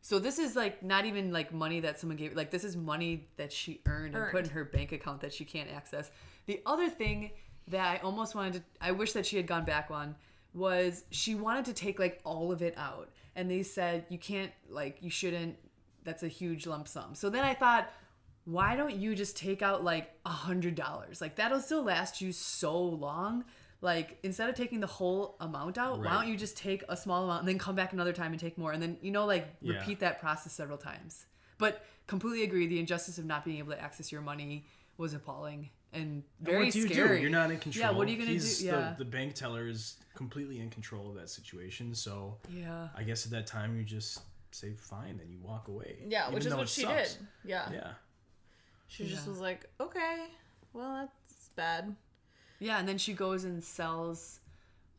So this is like not even like money that someone gave. Like this is money that she earned and put in her bank account that she can't access. The other thing that I almost wanted to, I wish that she had gone back on, was she wanted to take like all of it out. And they said, you can't, like, you shouldn't, that's a huge lump sum. So then I thought, why don't you just take out like $100? Like that'll still last you so long. Like instead of taking the whole amount out, why don't you just take a small amount and then come back another time and take more? And then, repeat that process several times. But completely agree, the injustice of not being able to access your money was appalling and very scary. What do you do? You're not in control. Yeah, what are you going to do? Yeah. The bank teller is completely in control of that situation. So yeah. I guess at that time you just say fine and you walk away. Yeah, which is what she did. Yeah. Yeah. She just was like, okay, well, that's bad. Yeah, and then she goes and sells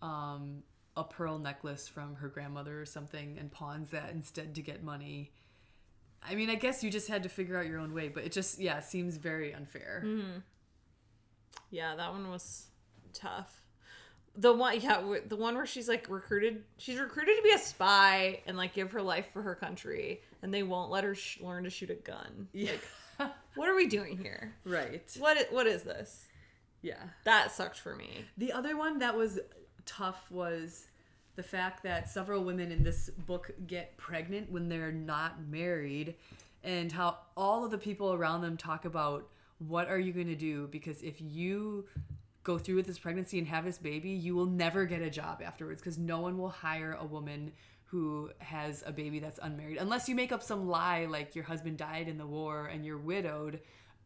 a pearl necklace from her grandmother or something and pawns that instead to get money. I mean, I guess you just had to figure out your own way, but it just, seems very unfair. Mm-hmm. Yeah, that one was tough. The one where she's like recruited to be a spy and like give her life for her country, and they won't let her learn to shoot a gun. Yeah. Like, what are we doing here? Right. What is this? Yeah. That sucked for me. The other one that was tough was the fact that several women in this book get pregnant when they're not married, and how all of the people around them talk about, what are you going to do? Because if you go through with this pregnancy and have this baby, you will never get a job afterwards, because no one will hire a woman who has a baby that's unmarried. Unless you make up some lie like your husband died in the war and you're widowed.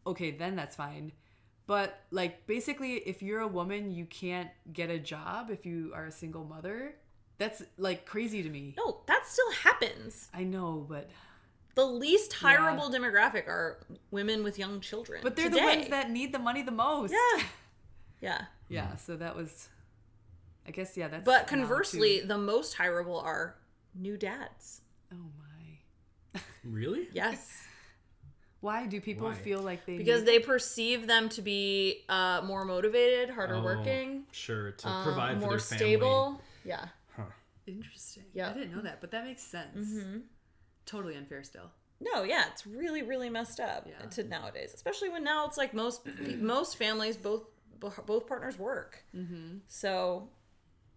Okay, then that's fine. But like basically if you're a woman, you can't get a job if you are a single mother. That's like crazy to me. No, that still happens. I know, but the least hireable demographic are women with young children. But they're the ones that need the money the most. Yeah. Yeah. Yeah, so that was, I guess, that's... But conversely, the most hireable are new dads. Oh my. Really? Yes. Why do people feel like they Because they perceive them to be more motivated, harder working. Sure, to provide for more their family. stable. Yeah. Huh. Interesting. Yeah. I didn't know that, but that makes sense. Mm-hmm. Totally unfair still. No, yeah, it's really, really messed up to nowadays. Especially when now it's like most families, both partners work. Mm-hmm. So,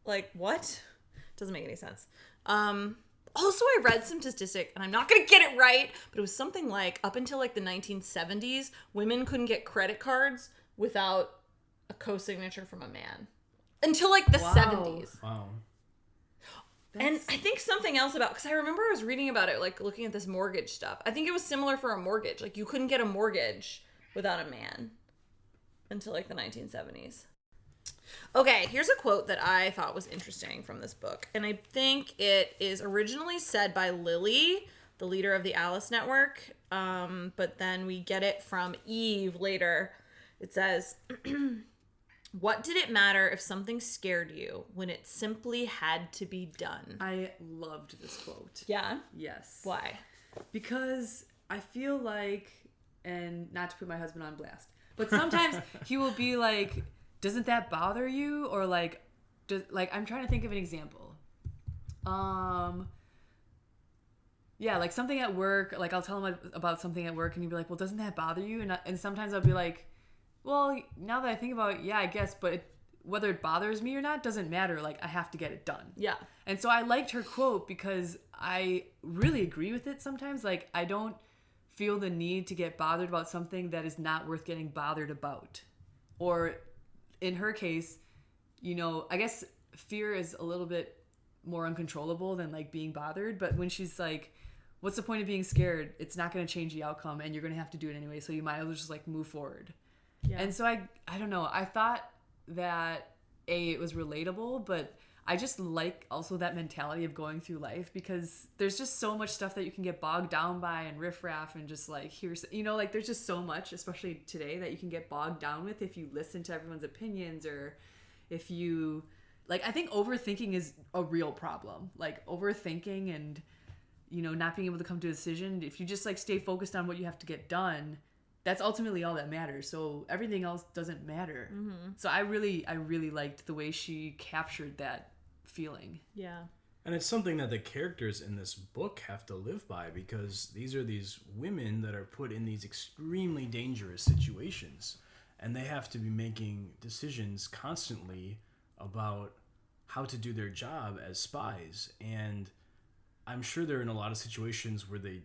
like, what? Doesn't make any sense. Also, I read some statistic, and I'm not going to get it right, but it was something like up until like the 1970s, women couldn't get credit cards without a co-signature from a man. Until like the 70s. Wow. And I think something else about, because I remember I was reading about it, like looking at this mortgage stuff. I think it was similar for a mortgage. Like you couldn't get a mortgage without a man until like the 1970s. Okay, here's a quote that I thought was interesting from this book. And I think it is originally said by Lily, the leader of the Alice Network. But then we get it from Eve later. It says, "What did it matter if something scared you when it simply had to be done?" I loved this quote. Yeah? Yes. Why? Because I feel like, and not to put my husband on blast, but sometimes he will be like, doesn't that bother you? Or like, I'm trying to think of an example. Yeah, like something at work, like I'll tell him about something at work and he'd be like, well, doesn't that bother you? And sometimes I'll be like, well, now that I think about it, yeah, I guess, but whether it bothers me or not doesn't matter. Like, I have to get it done. Yeah. And so I liked her quote because I really agree with it sometimes. Like, I don't feel the need to get bothered about something that is not worth getting bothered about. Or in her case, I guess fear is a little bit more uncontrollable than like being bothered. But when she's like, what's the point of being scared? It's not going to change the outcome, and you're going to have to do it anyway. So you might as well just like move forward. Yeah. And so I don't know. I thought that it was relatable, but I just like also that mentality of going through life, because there's just so much stuff that you can get bogged down by and riffraff and just like here's, you know, like there's just so much, especially today, that you can get bogged down with if you listen to everyone's opinions, or if you like, I think overthinking is a real problem. Like overthinking and, you know, not being able to come to a decision. If you just like stay focused on what you have to get done, that's ultimately all that matters. So everything else doesn't matter. So I really liked the way she captured that feeling. Yeah. And it's something that the characters in this book have to live by, because these are these women that are put in these extremely dangerous situations, and they have to be making decisions constantly about how to do their job as spies. And I'm sure they're in a lot of situations where they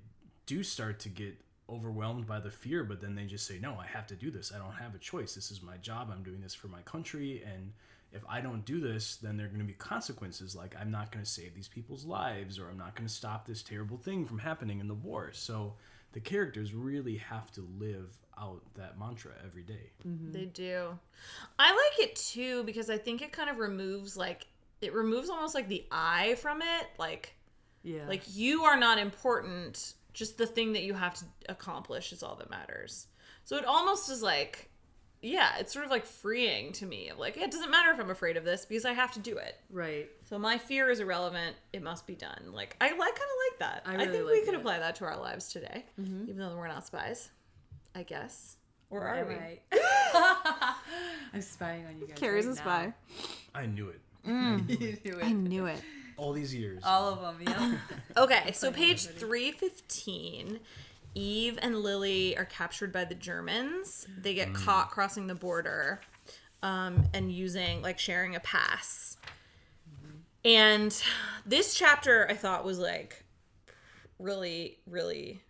do start to get overwhelmed by the fear, but then they just say, no, I have to do this. I don't have a choice. This is my job. I'm doing this for my country. And if I don't do this, then there are going to be consequences. Like, I'm not going to save these people's lives, or I'm not going to stop this terrible thing from happening in the war. So the characters really have to live out that mantra every day. They do. I like it too, because I think it kind of removes almost like the I from it. Like, like you are not important. Just the thing that you have to accomplish is all that matters. So it almost is like, yeah, it's sort of like freeing to me. Like, it doesn't matter if I'm afraid of this, because I have to do it. Right. So my fear is irrelevant. It must be done. Like, I kind of like that. I really think like we could it. apply that to our lives today, even though we're not spies, I guess. Or are we? Right. I'm spying on you guys. Carrie's right a spy. now. I knew it. You knew it. I knew it. All these years. All of them, yeah. Okay, so page 315, Eve and Lily are captured by the Germans. They get caught crossing the border and sharing a pass. And this chapter I thought was like really, really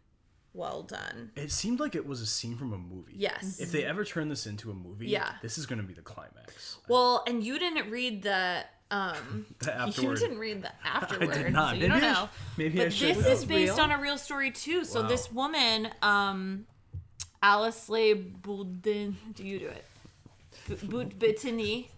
well done. It seemed like it was a scene from a movie. Yes. If they ever turn this into a movie, this is going to be the climax. Well, and you didn't read the afterward. You didn't read the afterward. I did not. So you don't know. Maybe but I should. this is based on a real story too. So Wow. this woman, Alice Le Boudin, do you do it? Bettini.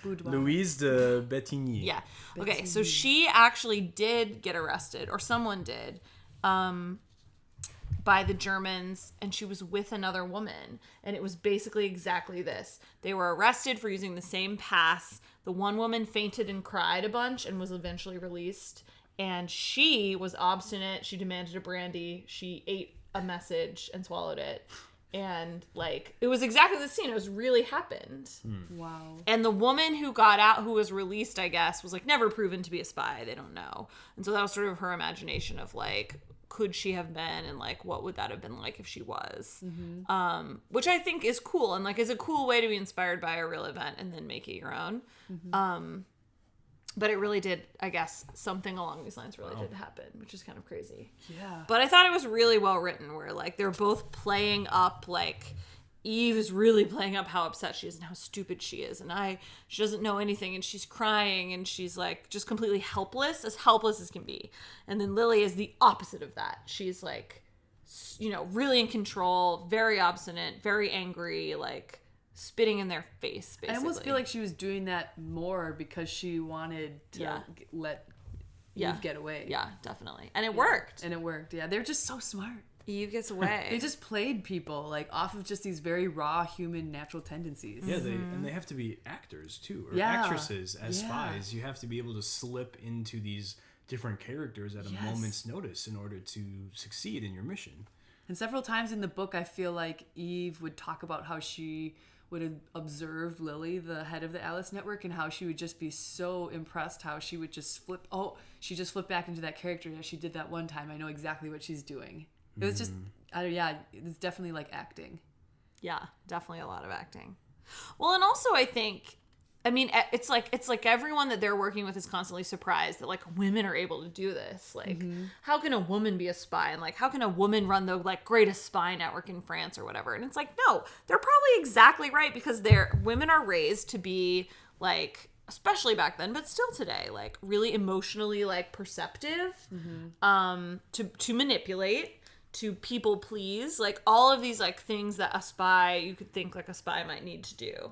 Louise de Bettigny. Yeah. Okay, so she actually did get arrested, or someone did, by the Germans, and she was with another woman, and it was basically exactly this. They were arrested for using the same pass. The one woman fainted and cried a bunch and was eventually released, and she was obstinate. She demanded a brandy. She ate a message and swallowed it, and like, it was exactly the scene. It was really happened. Wow. And the woman who got out, who was released, I guess, was like never proven to be a spy. They don't know. And so that was sort of her imagination of like, could she have been, and like, what would that have been like if she was? Which I think is cool, and like is a cool way to be inspired by a real event and then make it your own. But it really did, I guess, something along these lines really did happen, which is kind of crazy. Yeah. But I thought it was really well written, where like they're both playing up, like Eve is really playing up how upset she is and how stupid she is, and she doesn't know anything, and she's crying, and she's like just completely helpless as can be. And then Lily is the opposite of that. She's like, you know, really in control, very obstinate, very angry, like spitting in their face, basically. I almost feel like she was doing that more because she wanted to let Eve get away. Yeah, definitely. And it worked. And it worked. Yeah, they're just so smart. Eve gets away. They just played people like off of just these very raw human natural tendencies. Yeah, they have to be actors too, or actresses as spies. You have to be able to slip into these different characters at a moment's notice in order to succeed in your mission. And several times in the book, I feel like Eve would talk about how she would observe Lily, the head of the Alice Network, and how she would just be so impressed how she would just flip. Oh, she just flipped back into that character. Yeah, she did that one time. I know exactly what she's doing. It was just, it's definitely like acting. Yeah, definitely a lot of acting. Well, and also I think, I mean, it's like everyone that they're working with is constantly surprised that like women are able to do this. Like, how can a woman be a spy? And like, how can a woman run the like greatest spy network in France or whatever? And it's like, no, they're probably exactly right, because women are raised to be like especially back then, but still today, like really emotionally like perceptive, to manipulate, to people please, like all of these like things that a spy, you could think like a spy might need to do,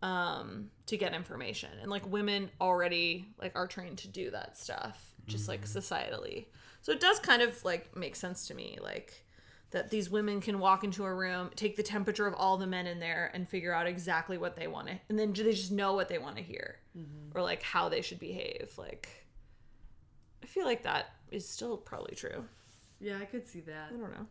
to get information. And like women already like are trained to do that stuff, just like societally. So it does kind of like make sense to me, like that these women can walk into a room, take the temperature of all the men in there and figure out exactly what they want to, and then they just know what they want to hear, or like how they should behave. Like, I feel like that is still probably true. Yeah, I could see that. I don't know.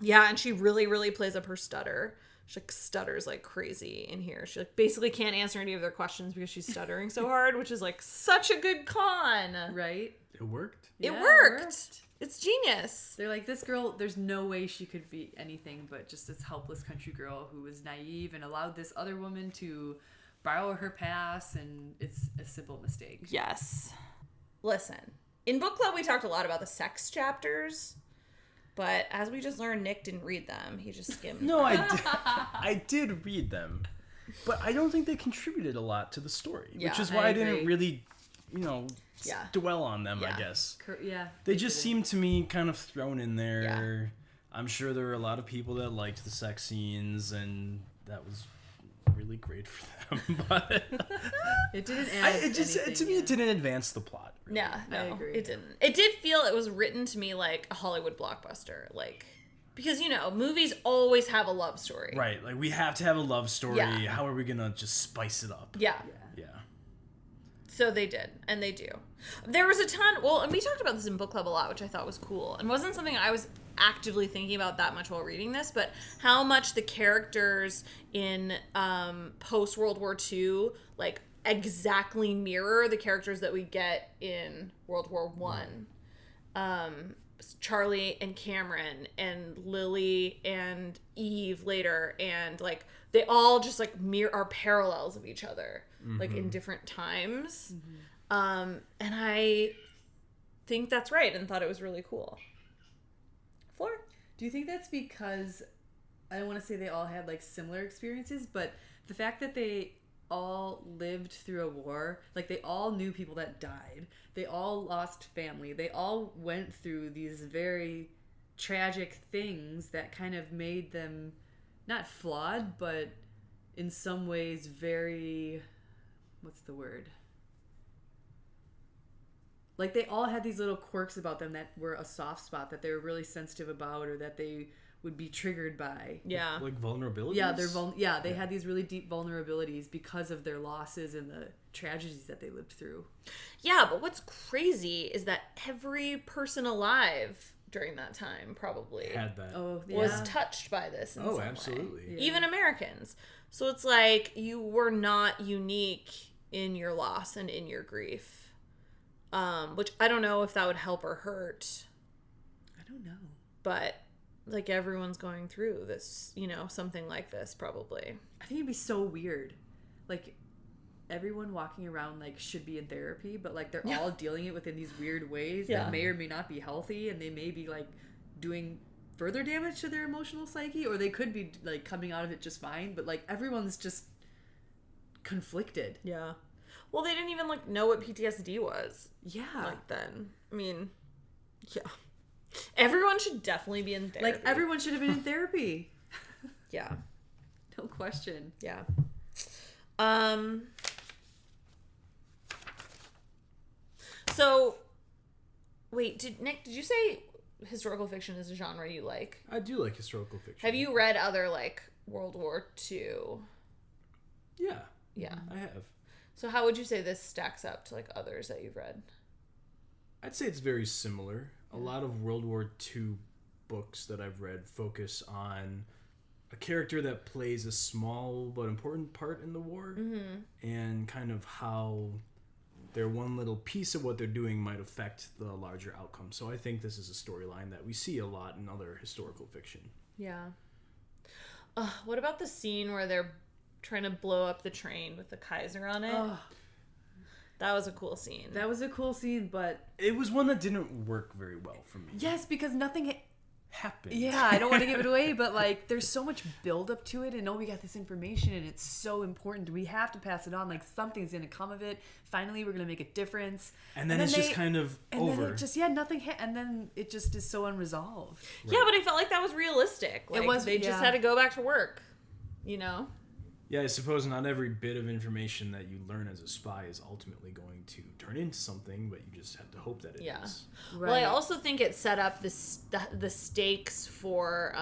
Yeah, and she really, really plays up her stutter. She like stutters like crazy in here. She like basically can't answer any of their questions because she's stuttering so hard, which is like such a good con. Right? It worked. It Yeah, worked. It's genius. They're like, this girl, there's no way she could be anything but just this helpless country girl who was naive and allowed this other woman to borrow her pass, and it's a simple mistake. Yes. Listen, in book club we talked a lot about the sex chapters, but as we just learned, Nick didn't read them. He just skimmed. No, I did read them, but I don't think they contributed a lot to the story, Yeah, which is why I didn't agree. really, Yeah. dwell on them, Yeah. I guess. Yeah. They just seemed to me kind of thrown in there. Yeah. I'm sure there were a lot of people that liked the sex scenes, and that was really great for them, but It didn't add anything, to me it didn't advance the plot. Really. Yeah, no, I agree. it didn't. It did feel it was written to me like a Hollywood blockbuster, like, because movies always have a love story. Right, like we have to have a love story. Yeah. How are we gonna just spice it up? Yeah. Yeah. So they did, and they do. There was a ton, and we talked about this in book club a lot, which I thought was cool, and wasn't something I was actively thinking about that much while reading this, but how much the characters in post World War II like exactly mirror the characters that we get in World War One. Charlie and Cameron and Lily and Eve later, and like they all just like are parallels of each other, like in different times. And I think that's right, and thought it was really cool. Floor? Do you think that's because, I don't want to say they all had like similar experiences, but the fact that they all lived through a war, like they all knew people that died, they all lost family, they all went through these very tragic things that kind of made them not flawed, but in some ways very, what's the word? Like they all had these little quirks about them that were a soft spot that they were really sensitive about, or that they would be triggered by. Yeah. Like vulnerabilities. Yeah, they had these really deep vulnerabilities because of their losses and the tragedies that they lived through. Yeah, but what's crazy is that every person alive during that time probably Had that. was touched by this in some way. Absolutely. Yeah. Even Americans. So it's like you were not unique in your loss and in your grief. Which I don't know if that would help or hurt. I don't know. But like everyone's going through this, something like this probably. I think it'd be so weird. Like everyone walking around like should be in therapy, but like they're all dealing it within these weird ways that may or may not be healthy, and they may be like doing further damage to their emotional psyche, or they could be like coming out of it just fine, but like everyone's just conflicted. Yeah. Well, they didn't even like know what PTSD was. Yeah. Like then. I mean, yeah. Everyone should definitely be in therapy. Like everyone should have been in therapy. Yeah. No question. Yeah. So, wait, Nick, did you say historical fiction is a genre you like? I do like historical fiction. Have you read other like World War II? Yeah. Yeah. I have. So how would you say this stacks up to like others that you've read? I'd say it's very similar. A lot of World War II books that I've read focus on a character that plays a small but important part in the war, and kind of how their one little piece of what they're doing might affect the larger outcome. So I think this is a storyline that we see a lot in other historical fiction. Yeah. What about the scene where they're trying to blow up the train with the Kaiser on it? That was a cool scene. That was a cool scene, but It was one that didn't work very well for me. yes, because nothing happened. Yeah, I don't want to give it away, but like there's so much build up to it, and we got this information and it's so important. We have to pass it on. Like something's gonna come of it. Finally, we're gonna make a difference. And then it's just kind of over. Then it just nothing. And then it just is so unresolved. Right. Yeah, but I felt like that was realistic. Like, it was. They just had to go back to work. You know. Yeah, I suppose not every bit of information that you learn as a spy is ultimately going to turn into something, but you just have to hope that it is. Right. Well, I also think it set up the stakes for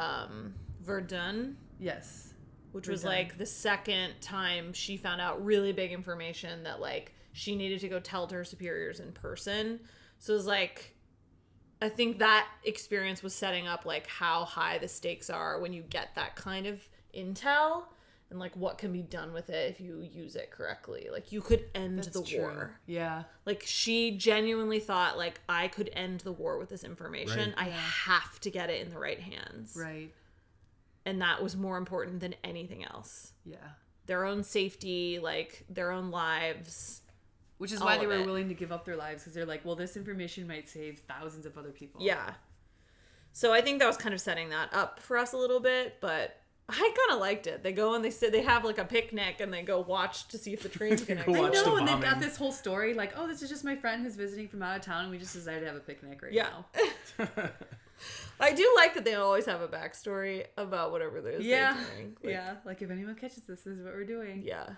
Verdun. Yes. Which was like the second time she found out really big information that like she needed to go tell to her superiors in person. So it was like, I think that experience was setting up like how high the stakes are when you get that kind of intel. And, like, what can be done with it if you use it correctly. Like, you could end the war. Yeah. Like, she genuinely thought, like, I could end the war with this information. Right. I have to get it in the right hands. Right. And that was more important than anything else. Yeah. Their own safety, like, their own lives. Which is why they were willing to give up their lives. Because they're like, well, this information might save thousands of other people. Yeah. So I think that was kind of setting that up for us a little bit, but I kind of liked it. They go and they have like a picnic and they go watch to see if the train's gonna. I know, and they've got this whole story like, oh, this is just my friend who's visiting from out of town, and we just decided to have a picnic now. I do like that they always have a backstory about whatever it is they're doing. Like, like if anyone catches this is what we're doing. Yeah,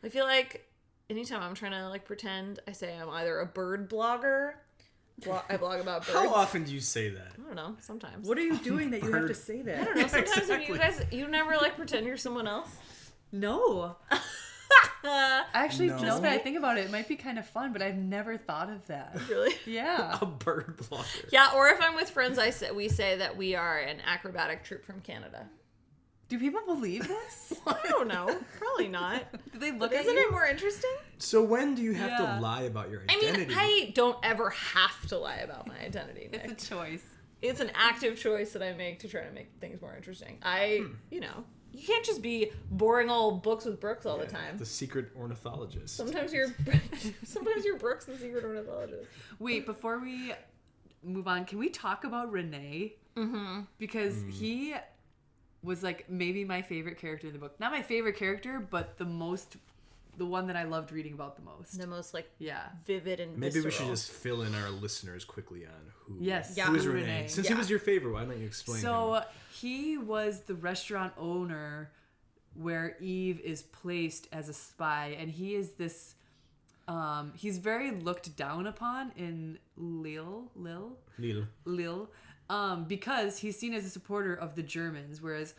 I feel like anytime I'm trying to like pretend, I say I'm either a bird blogger. I blog about birds. How often do you say that? I don't know. Sometimes. What are you doing that you have to say that? I don't know. Sometimes you never like pretend you're someone else. No. Actually, just that I think about it, it might be kind of fun, but I've never thought of that. Really? Yeah. A bird blogger. Yeah, or if I'm with friends, we say that we are an acrobatic troupe from Canada. Do people believe this? I don't know. Probably not. Do they look at Isn't it more interesting? So when do you have to lie about your identity? I mean, I don't ever have to lie about my identity, Nick. It's a choice. It's an active choice that I make to try to make things more interesting. You can't just be boring old books with Brookes all the time. The secret ornithologist. Sometimes you're Brookes the secret ornithologist. Wait, before we move on, can we talk about Renee? Mm-hmm. Because he was like maybe my favorite character in the book. Not my favorite character, but the one that I loved reading about the most. The most like vivid and maybe visceral. we should just fill in our listeners quickly on who who is Renee. Since he was your favorite, why don't you explain him? He was the restaurant owner where Eve is placed as a spy, and he is this he's very looked down upon in Lille, because he's seen as a supporter of the Germans, whereas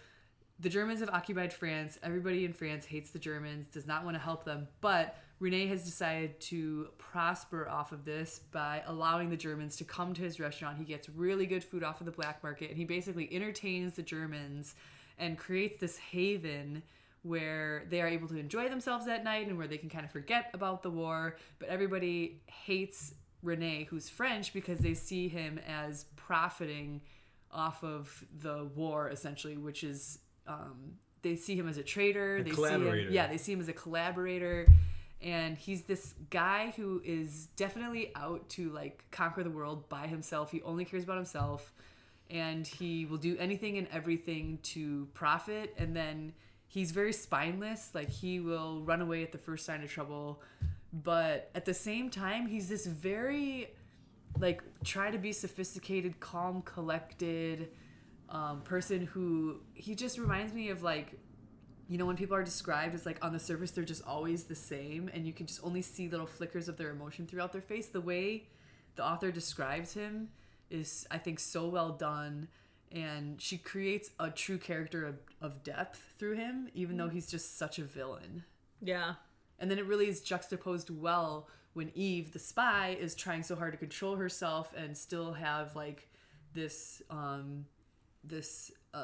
the Germans have occupied France. Everybody in France hates the Germans, does not want to help them. But Renee has decided to prosper off of this by allowing the Germans to come to his restaurant. He gets really good food off of the black market, and he basically entertains the Germans and creates this haven where they are able to enjoy themselves at night and where they can kind of forget about the war. But everybody hates Renee, who's French, because they see him as profiting off of the war, essentially, which is they see him as a traitor. They see him as a collaborator, and he's this guy who is definitely out to like conquer the world by himself. He only cares about himself, and he will do anything and everything to profit. And then he's very spineless. Like, he will run away at the first sign of trouble, but at the same time, he's this very like try to be sophisticated, calm, collected person who he just reminds me of, like, you know, when people are described as like on the surface they're just always the same and you can just only see little flickers of their emotion throughout their face. The way the author describes him is, I think, so well done, and she creates a true character of depth through him, even though he's just such a villain. Yeah. And then it really is juxtaposed well when Eve, the spy, is trying so hard to control herself and still have like this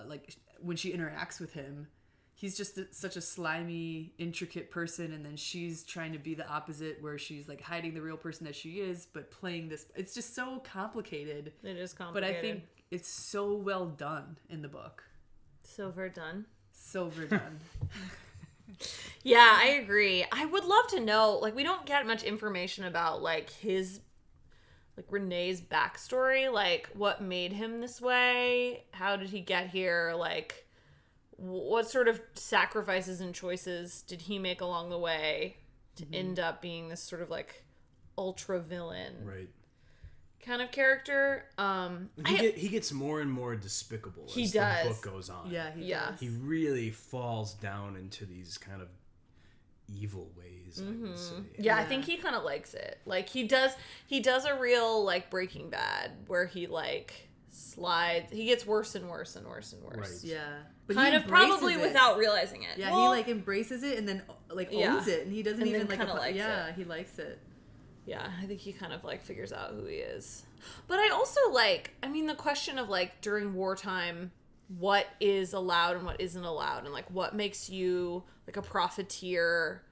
like when she interacts with him, he's just such a slimy, intricate person, and then she's trying to be the opposite, where she's like hiding the real person that she is, but playing this. It's just so complicated. It is complicated. But I think it's so well done in the book. So Verdun. Yeah, I agree. I would love to know, like, we don't get much information about like his like Renee's backstory, like what made him this way, how did he get here, like what sort of sacrifices and choices did he make along the way to end up being this sort of like ultra villain kind of character. He gets more and more despicable as the book goes on. Yeah, he does. He really falls down into these kind of evil ways, I would say. Yeah, I think he kind of likes it. Like he does a real like Breaking Bad where he like slides. He gets worse and worse and worse and worse. Right. Yeah. But kind of probably without realizing it. Yeah, well, he like embraces it and then like owns it, and he doesn't even like likes it. he likes it. Yeah, I think he kind of like figures out who he is. But I also like, I mean, the question of like during wartime, what is allowed and what isn't allowed, and like what makes you like a profiteer,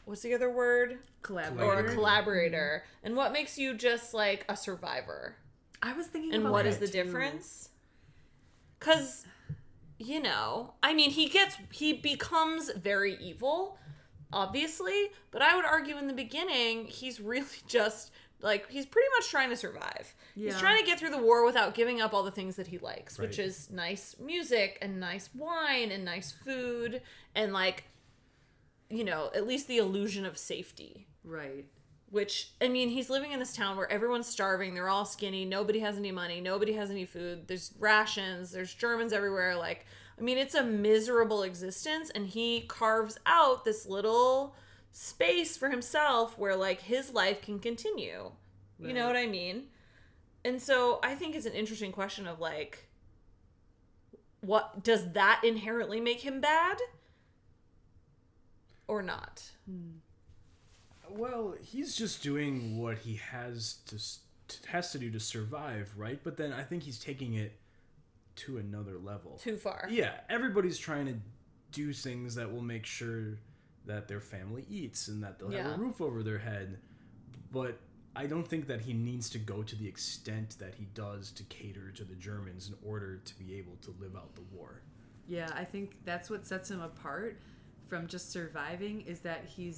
what's the other word? Collaborator. Or a collaborator. And what makes you just like a survivor? I was thinking and about what that is the too. difference? Because, you know, I mean, he becomes very evil, obviously, but I would argue in the beginning, he's really just, like, he's pretty much trying to survive. Yeah. He's trying to get through the war without giving up all the things that he likes, which is nice music and nice wine and nice food and, like, you know, at least the illusion of safety. Right. Which, I mean, he's living in this town where everyone's starving, they're all skinny, nobody has any money, nobody has any food, there's rations, there's Germans everywhere, like, I mean, it's a miserable existence, and he carves out this little space for himself where, like, his life can continue. Right. You know what I mean? And so I think it's an interesting question of, like, what, does that inherently make him bad? Or not? Well, he's just doing what he has to do to survive, right? But then I think he's taking it to another level. Too far. Yeah, everybody's trying to do things that will make sure that their family eats and that they'll have a roof over their head. But I don't think that he needs to go to the extent that he does to cater to the Germans in order to be able to live out the war. Yeah, I think that's what sets him apart from just surviving, is that he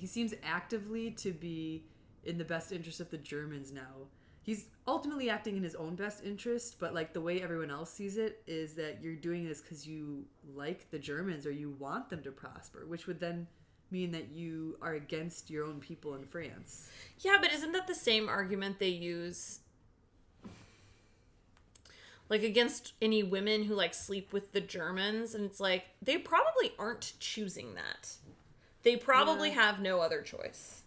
seems actively to be in the best interest of the Germans now. He's ultimately acting in his own best interest, but like the way everyone else sees it is that you're doing this because you like the Germans or you want them to prosper, which would then mean that you are against your own people in France. Yeah, but isn't that the same argument they use, like, against any women who, like, sleep with the Germans? And it's like, they probably aren't choosing that. They probably have no other choice.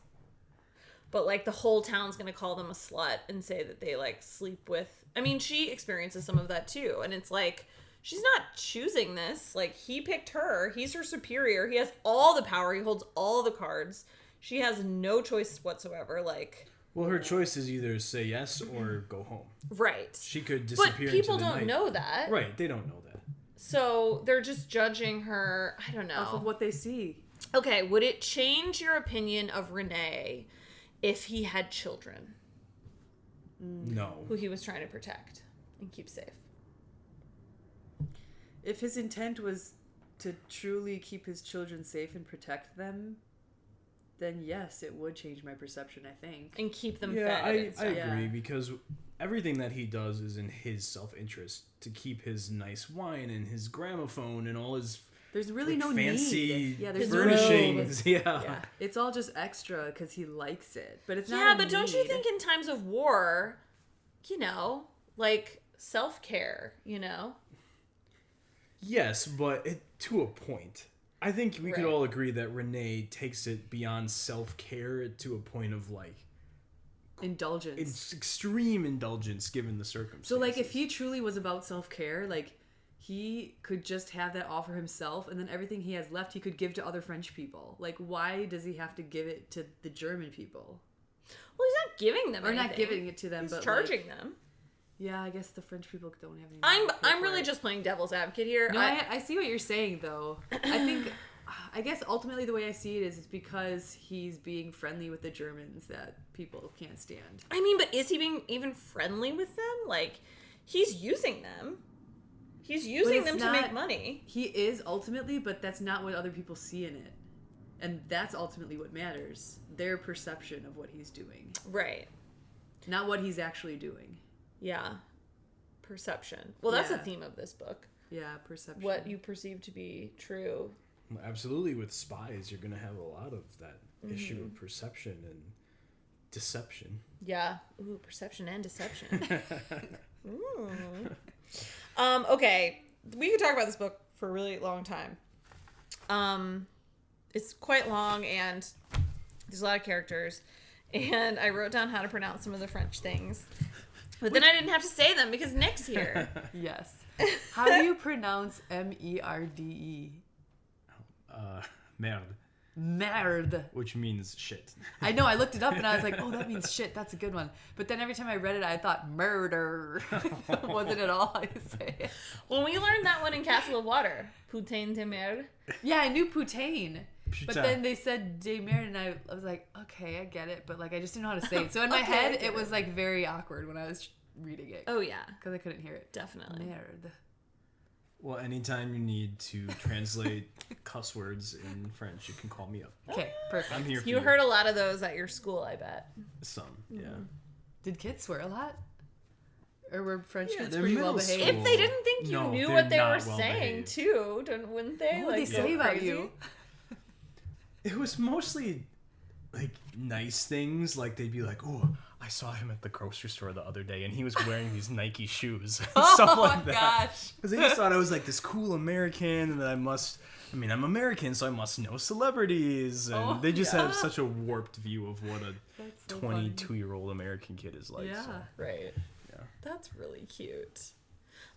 But, like, the whole town's gonna call them a slut and say that they, like, sleep with... I mean, she experiences some of that, too. And it's like, she's not choosing this. Like, he picked her. He's her superior. He has all the power. He holds all the cards. She has no choice whatsoever. Like... Well, her choice is either say yes or go home. Right. She could disappear into the night. But people don't know that. Right, they don't know that. So they're just judging her, I don't know. Off of what they see. Okay, would it change your opinion of Renee if he had children? No. Who he was trying to protect and keep safe? If his intent was to truly keep his children safe and protect them, then yes, it would change my perception, I think. And keep them fed. I agree, because everything that he does is in his self-interest, to keep his nice wine and his gramophone and all his... There's really no fancy need. There's furnishings. Yeah. It's all just extra because he likes it. But it's not Yeah, a but don't you need. think in times of war, you know, like self-care, you know? Yes, but to a point. I think we could all agree that Renee takes it beyond self-care to a point of, like... indulgence. It's extreme indulgence given the circumstances. So, like, if he truly was about self-care, like... he could just have that all for himself, and then everything he has left he could give to other French people. Like, why does he have to give it to the German people? Well, he's not giving them anything. Or not giving it to them, he's but charging them. Yeah, I guess the French people don't have any. I'm really just playing devil's advocate here. No, I see what you're saying, though. I guess ultimately the way I see it is it's because he's being friendly with the Germans that people can't stand. I mean, but is he being even friendly with them? Like, he's using them. He's using them to make money. He is ultimately, but that's not what other people see in it. And that's ultimately what matters. Their perception of what he's doing. Right. Not what he's actually doing. Yeah. Perception. Well, that's Yeah. the theme of this book. Yeah, perception. What you perceive to be true. Absolutely, with spies, you're going to have a lot of that issue of perception and deception. Yeah. Ooh, perception and deception. Okay. We could talk about this book for a really long time. It's quite long and there's a lot of characters. And I wrote down how to pronounce some of the French things. But then I didn't have to say them because Nick's here. Yes. How do you pronounce M-E-R-D-E? Merde. Merde. Which means shit. I know, I looked it up and I was like, oh, that means shit. That's a good one. But then every time I read it, I thought murder. Wasn't at all how you say it. Well, we learned that one in Castle of Water. Putain de merde. Yeah, I knew putain. But Putain. then they said de merde and I was like, okay, I get it. But like, I just didn't know how to say it. So in my head, it was like very awkward when I was reading it. Oh, yeah. Because I couldn't hear it. Definitely. Merde. Well, anytime you need to translate cuss words in French, you can call me up. Okay, perfect. I'm here for You heard a lot of those at your school, I bet. Some, yeah. Did kids swear a lot? Or were French Yeah, kids they're pretty middle well behaved? school. If they didn't think you No, knew they're what they were not well saying, behaved. too, wouldn't they? What would they say about crazy? you? It was mostly like nice things. Like they'd be like, "Oh, I saw him at the grocery store the other day, and he was wearing these Nike shoes." Stuff like that. Gosh. Because they just thought I was like this cool American, and that I'm American, so I must know celebrities. And they just have such a warped view of what a That's so 22-year-old American kid is like. Yeah. So. Right. Yeah. That's really cute.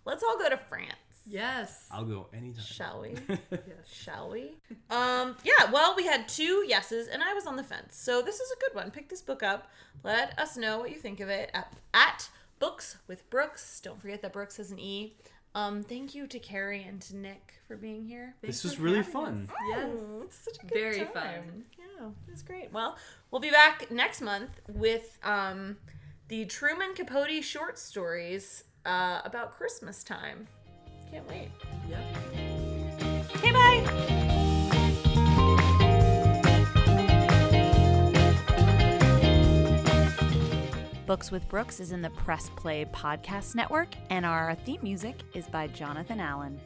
Let's all go to France. Yes. I'll go anytime. Shall we? Yes. Shall we? Yeah, well, we had 2 yeses, and I was on the fence. So this is a good one. Pick this book up. Let us know what you think of it at Books with Brookes. Don't forget that Brookes has an E. Thank you to Carrie and to Nick for being here. This was really fun. Yes. It's such a good Very time. fun. Yeah, it was great. Well, we'll be back next month with the Truman Capote short stories about Christmas time. Can't wait. Yep. Okay, bye. Books with Brookes is in the Press Play Podcast Network, and our theme music is by Jonathan Allen.